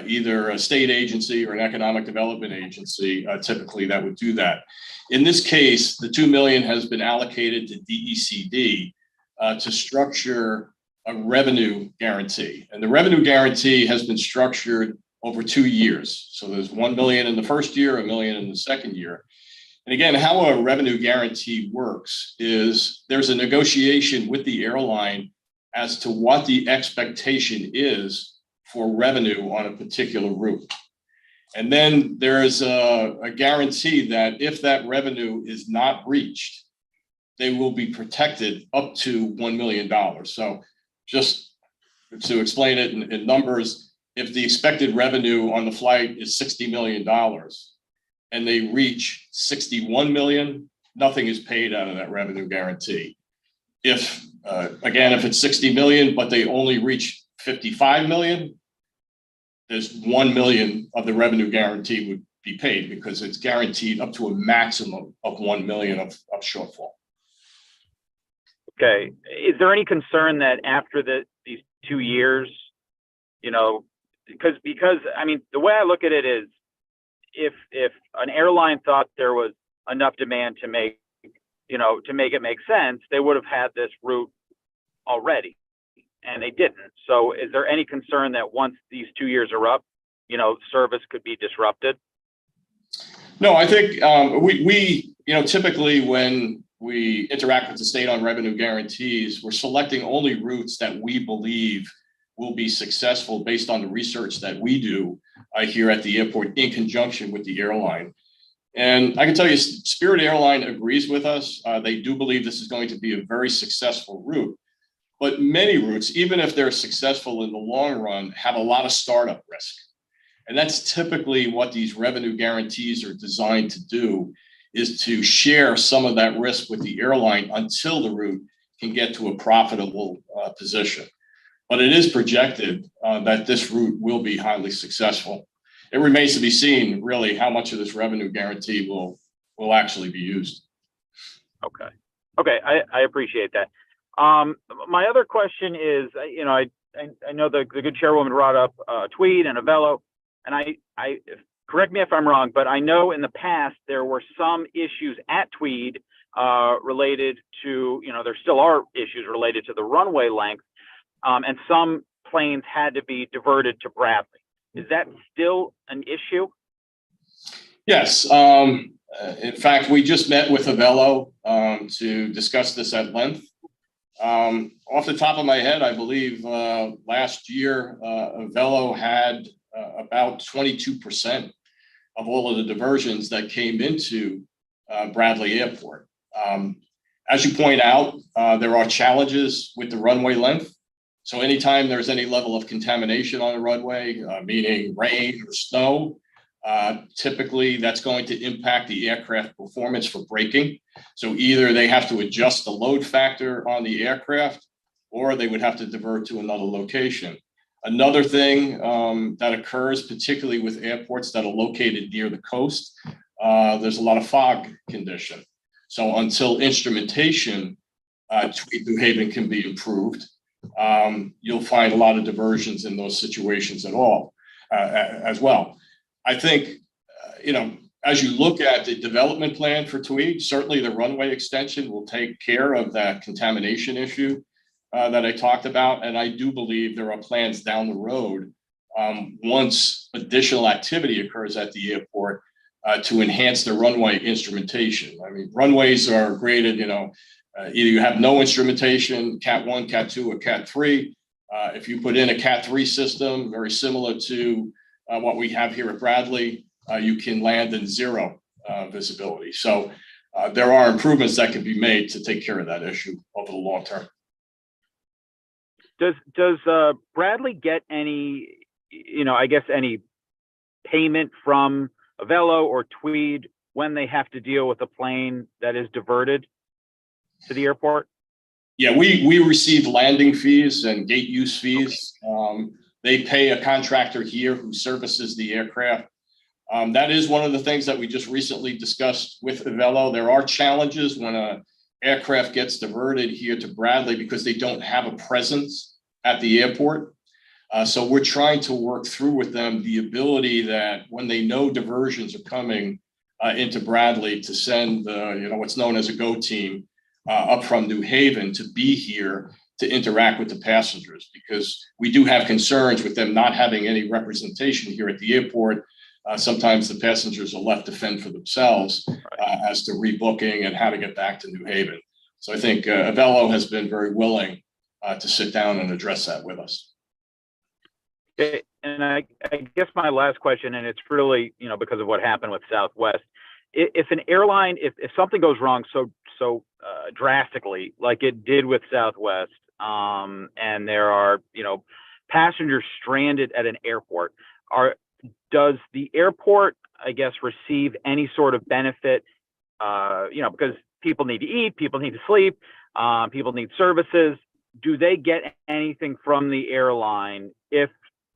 either a state agency or an economic development agency, typically, that would do that. In this case, the $2 million has been allocated to DECD to structure a revenue guarantee. And the revenue guarantee has been structured over 2 years. So there's $1 million in the first year, $1 million in the second year. And again, how a revenue guarantee works is there's a negotiation with the airline as to what the expectation is for revenue on a particular route. And then there's a guarantee that if that revenue is not reached, they will be protected up to $1 million. So just to explain it in numbers, if the expected revenue on the flight is $60 million and they reach 61 million, nothing is paid out of that revenue guarantee. If, again, if it's 60 million, but they only reach 55 million, there's 1 million of the revenue guarantee would be paid because it's guaranteed up to a maximum of 1 million of shortfall. Okay. Is there any concern that after these 2 years, you know, because I mean, the way I look at it is if an airline thought there was enough demand to make, you know, to make it make sense, they would have had this route already, and they didn't. So is there any concern that once these 2 years are up, you know, service could be disrupted? No, I think we, you know, typically when we interact with the state on revenue guarantees, we're selecting only routes that we believe will be successful based on the research that we do here at the airport in conjunction with the airline. And I can tell you, Spirit Airline agrees with us. They do believe this is going to be a very successful route. But many routes, even if they're successful in the long run, have a lot of startup risk. And that's typically what these revenue guarantees are designed to do, is to share some of that risk with the airline until the route can get to a profitable position. But it is projected that this route will be highly successful. It remains to be seen, really, how much of this revenue guarantee will actually be used. Okay. Okay, I appreciate that. My other question is, you know, I know the good chairwoman brought up Tweed and Avello, and I correct me if I'm wrong, but I know in the past there were some issues at Tweed related to, you know, there still are issues related to the runway length, and some planes had to be diverted to Bradley. Is that still an issue? Yes. In fact, we just met with Avello to discuss this at length. Off the top of my head, I believe last year, Avello had about 22% of all of the diversions that came into Bradley Airport. As you point out, there are challenges with the runway length. So anytime there's any level of contamination on the runway, meaning rain or snow, typically that's going to impact the aircraft performance for braking. So either they have to adjust the load factor on the aircraft, or they would have to divert to another location. Another thing that occurs, particularly with airports that are located near the coast, there's a lot of fog condition. So until instrumentation Tweed New Haven can be improved, you'll find a lot of diversions in those situations as well. I think, you know, as you look at the development plan for Tweed, certainly the runway extension will take care of that contamination issue that I talked about. And I do believe there are plans down the road, once additional activity occurs at the airport, to enhance the runway instrumentation. I mean, runways are graded, you know, either you have no instrumentation, Cat 1, Cat 2, or Cat 3. If you put in a Cat 3 system, very similar to what we have here at Bradley, you can land in zero visibility. So there are improvements that can be made to take care of that issue over the long term. Does Bradley get any, you know, I guess any payment from Avello or Tweed when they have to deal with a plane that is diverted to the airport? Yeah, we receive landing fees and gate use fees. Okay. They pay a contractor here who services the aircraft. That is one of the things that we just recently discussed with Avello. There are challenges when a aircraft gets diverted here to Bradley because they don't have a presence at the airport. So we're trying to work through with them the ability that when they know diversions are coming into Bradley, to send what's known as a GO team up from New Haven to be here to interact with the passengers, because we do have concerns with them not having any representation here at the airport. Sometimes the passengers are left to fend for themselves as to rebooking and how to get back to New Haven. So I think Avello has been very willing to sit down and address that with us. Okay, and I guess my last question, and it's really, because of what happened with Southwest, if an airline, if something goes wrong so drastically, like it did with Southwest, and there are, passengers stranded at an airport, does the airport, I guess, receive any sort of benefit, because people need to eat, people need to sleep, people need services. Do they get anything from the airline if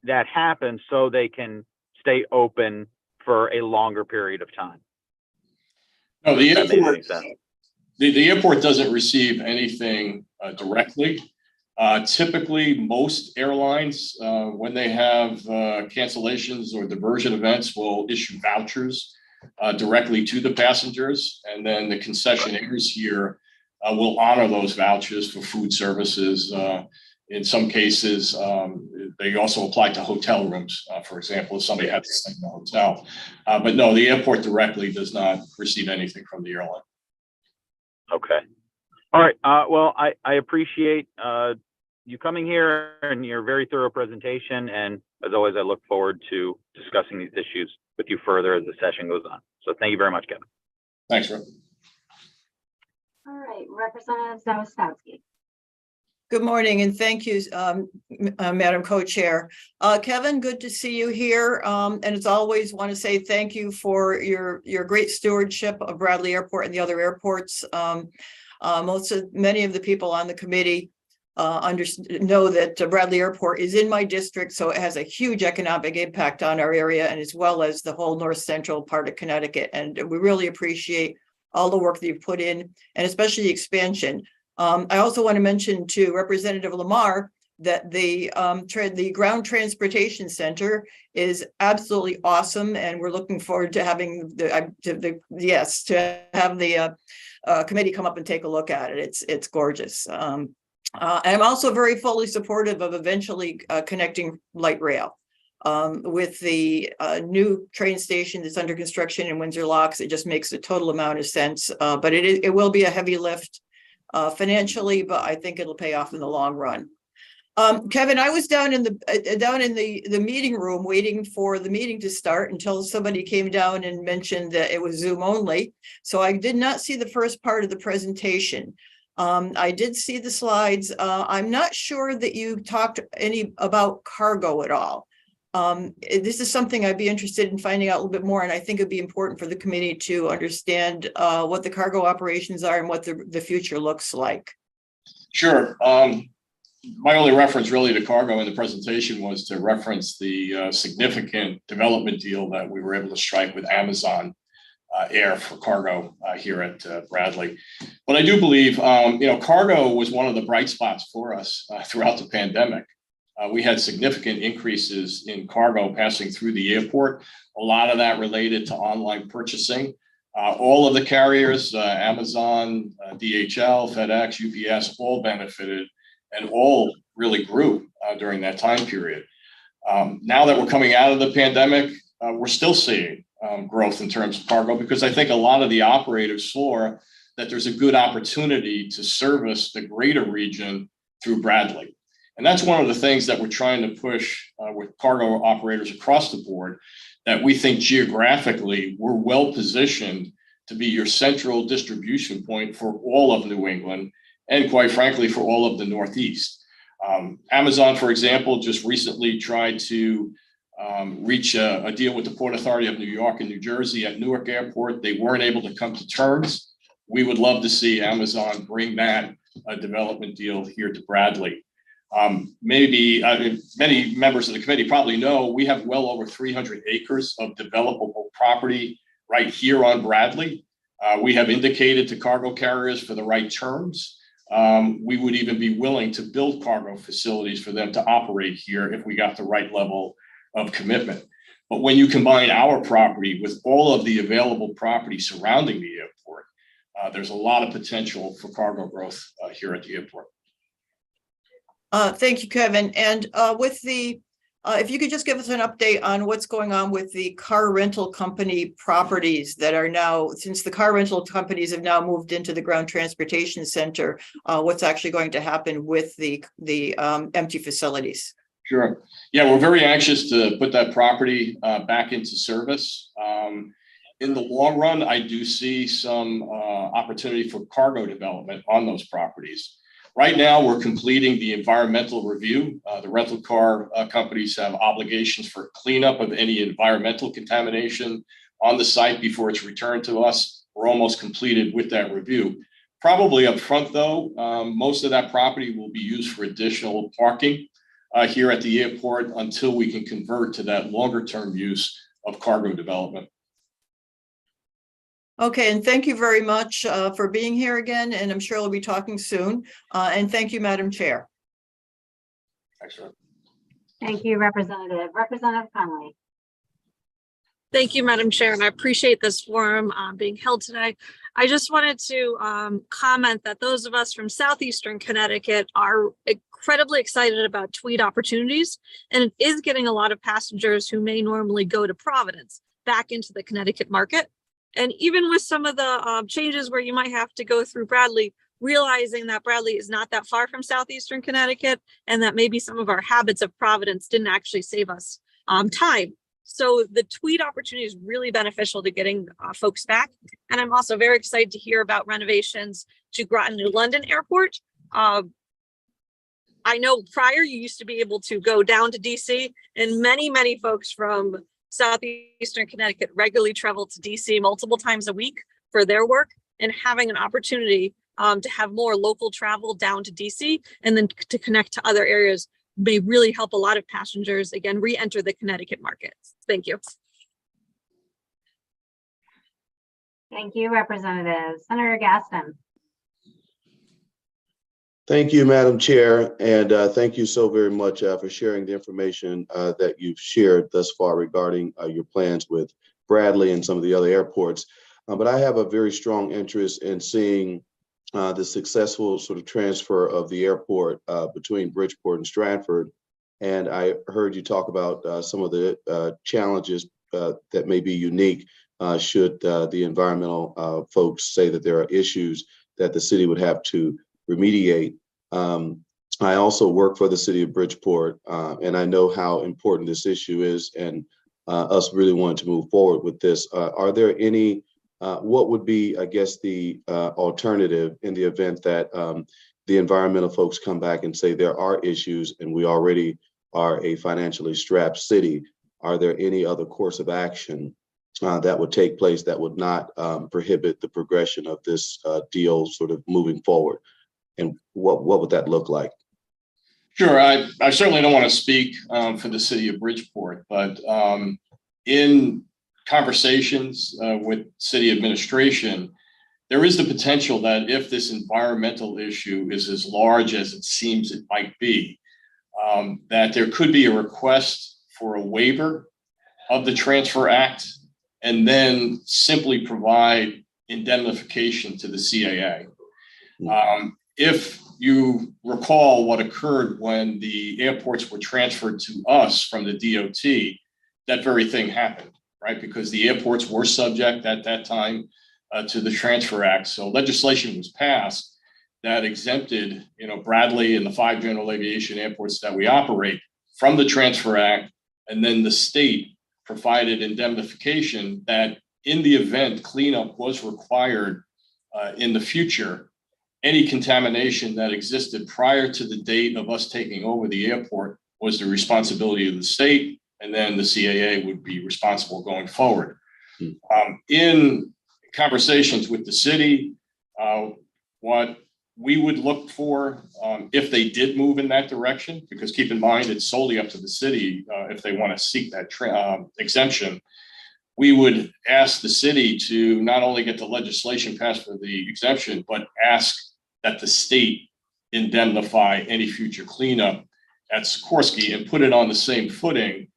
that happens, so they can stay open for a longer period of time? No, the airport doesn't receive anything directly. Typically, most airlines, when they have cancellations or diversion events, will issue vouchers directly to the passengers, and then the concessionaires here will honor those vouchers for food services. In some cases, they also apply to hotel rooms, for example, if somebody had to stay in a hotel. But no, the airport directly does not receive anything from the airline. Okay. All right. Well, I appreciate you coming here and your very thorough presentation. And as always, I look forward to discussing these issues with you further as the session goes on. So thank you very much, Kevin. Thanks, Rick. All right, Representative Zawistowski. Good morning, and thank you, Madam Co-Chair. Kevin, good to see you here. And as always, want to say thank you for your great stewardship of Bradley Airport and the other airports. Many of the people on the committee know that Bradley Airport is in my district, so it has a huge economic impact on our area, and as well as the whole north central part of Connecticut. And we really appreciate all the work that you've put in, and especially the expansion. I also want to mention to Representative Lamar that the Ground Transportation Center is absolutely awesome, and we're looking forward to having to have the committee come up and take a look at it. It's gorgeous. I'm also very fully supportive of eventually connecting light rail with the new train station that's under construction in Windsor Locks. It just makes a total amount of sense, but it will be a heavy lift financially, but I think it'll pay off in the long run. Kevin, I was down in the meeting room waiting for the meeting to start until somebody came down and mentioned that it was Zoom only. So I did not see the first part of the presentation. I did see the slides. I'm not sure that you talked any about cargo at all. This is something I'd be interested in finding out a little bit more, and I think it'd be important for the committee to understand what the cargo operations are and what the future looks like. Sure. My only reference really to cargo in the presentation was to reference the significant development deal that we were able to strike with Amazon Air for cargo here at Bradley. But I do believe, cargo was one of the bright spots for us throughout the pandemic. We had significant increases in cargo passing through the airport. A lot of that related to online purchasing. All of the carriers, Amazon, DHL, FedEx, UPS, all benefited and all really grew during that time period. Now that we're coming out of the pandemic, we're still seeing growth in terms of cargo, because I think a lot of the operators saw that there's a good opportunity to service the greater region through Bradley. And that's one of the things that we're trying to push with cargo operators across the board, that we think geographically we're well positioned to be your central distribution point for all of New England, and quite frankly, for all of the Northeast. Amazon, for example, just recently tried to reach a deal with the Port Authority of New York and New Jersey at Newark Airport. They weren't able to come to terms. We would love to see Amazon bring that development deal here to Bradley. Many members of the committee probably know we have well over 300 acres of developable property right here on Bradley. We have indicated to cargo carriers for the right terms. We would even be willing to build cargo facilities for them to operate here if we got the right level of commitment. But when you combine our property with all of the available property surrounding the airport, there's a lot of potential for cargo growth here at the airport. Thank you, Kevin. And if you could just give us an update on what's going on with the car rental company properties that are now, since the car rental companies have now moved into the ground transportation center, what's actually going to happen with the empty facilities? Sure. Yeah, we're very anxious to put that property back into service. In the long run, I do see some opportunity for cargo development on those properties. Right now, we're completing the environmental review. The rental car companies have obligations for cleanup of any environmental contamination on the site before it's returned to us. We're almost completed with that review. Probably up front, though, most of that property will be used for additional parking here at the airport until we can convert to that longer-term use of cargo development. Okay, and thank you very much for being here again, and I'm sure we'll be talking soon. And thank you, Madam Chair. Excellent. Thank you, Representative. Representative Conley. Thank you, Madam Chair, and I appreciate this forum being held today. I just wanted to comment that those of us from Southeastern Connecticut are incredibly excited about Tweed opportunities, and it is getting a lot of passengers who may normally go to Providence back into the Connecticut market. And even with some of the changes where you might have to go through Bradley, realizing that Bradley is not that far from Southeastern Connecticut and that maybe some of our habits of Providence didn't actually save us time. So the Tweed opportunity is really beneficial to getting folks back. And I'm also very excited to hear about renovations to Groton New London Airport. I know prior you used to be able to go down to DC, and many folks from Southeastern Connecticut regularly travel to DC multiple times a week for their work, and having an opportunity to have more local travel down to DC and then to connect to other areas may really help a lot of passengers, again, re-enter the Connecticut market. Thank you. Thank you, Representative. Senator Gaston. Thank you, Madam Chair, and thank you so very much for sharing the information that you've shared thus far regarding your plans with Bradley and some of the other airports. But I have a very strong interest in seeing the successful sort of transfer of the airport between Bridgeport and Stratford. And I heard you talk about some of the challenges that may be unique should the environmental folks say that there are issues that the city would have to remediate. I also work for the city of Bridgeport, and I know how important this issue is, and us really wanting to move forward with this. Are there any, what would be, I guess, the alternative in the event that the environmental folks come back and say there are issues and we already are a financially strapped city? Are there any other course of action that would take place that would not prohibit the progression of this deal sort of moving forward? And what would that look like? Sure. I certainly don't want to speak for the city of Bridgeport, but in conversations with city administration, there is the potential that if this environmental issue is as large as it seems it might be, that there could be a request for a waiver of the Transfer Act and then simply provide indemnification to the CAA. If you recall what occurred when the airports were transferred to us from the DOT, that very thing happened, right? Because the airports were subject at that time to the Transfer Act. So legislation was passed that exempted, Bradley and the 5 general aviation airports that we operate from the Transfer Act, and then the state provided indemnification that in the event cleanup was required in the future, any contamination that existed prior to the date of us taking over the airport was the responsibility of the state, and then the CAA would be responsible going forward. In conversations with the city, what we would look for if they did move in that direction, because keep in mind, it's solely up to the city if they want to seek that exemption, we would ask the city to not only get the legislation passed for the exemption, but ask that the state indemnify any future cleanup at Sikorsky and put it on the same footing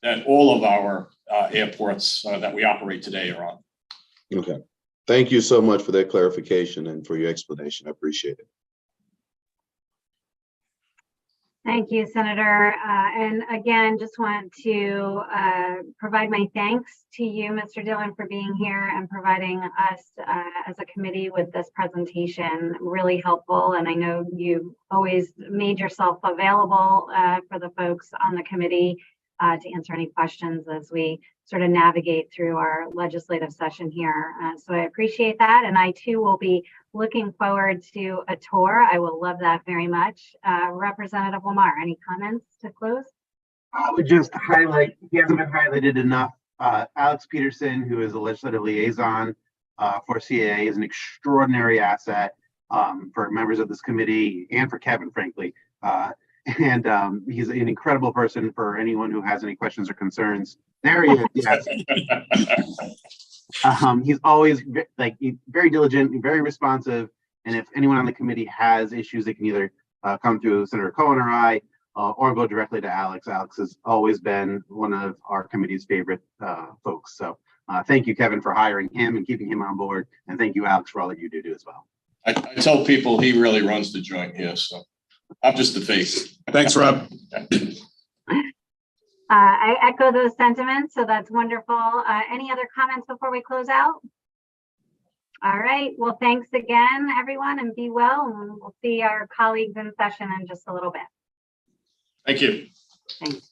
that all of our airports that we operate today are on. Okay. Thank you so much for that clarification and for your explanation. I appreciate it. Thank you, Senator. And again, just want to provide my thanks to you, Mr. Dillon, for being here and providing us as a committee with this presentation. Really helpful. And I know you always made yourself available for the folks on the committee to answer any questions as we sort of navigate through our legislative session here. So I appreciate that. And I too will be looking forward to a tour. I will love that very much. Representative Lamar, any comments to close? I would just highlight, he hasn't been highlighted enough. Alex Peterson, who is a legislative liaison for CAA, is an extraordinary asset for members of this committee and for Kevin, frankly. And he's an incredible person for anyone who has any questions or concerns. There he is. Yes. He's always very diligent, very responsive. And if anyone on the committee has issues, they can either come through Senator Cohen or I, or go directly to Alex. Alex has always been one of our committee's favorite folks. So thank you, Kevin, for hiring him and keeping him on board. And thank you, Alex, for all that you do as well. I tell people he really runs the joint here, so I'm just the face. Thanks, Rob. I echo those sentiments, so that's wonderful. Any other comments before we close out? All right, well, thanks again, everyone, and be well. And we'll see our colleagues in session in just a little bit. Thank you. Thanks.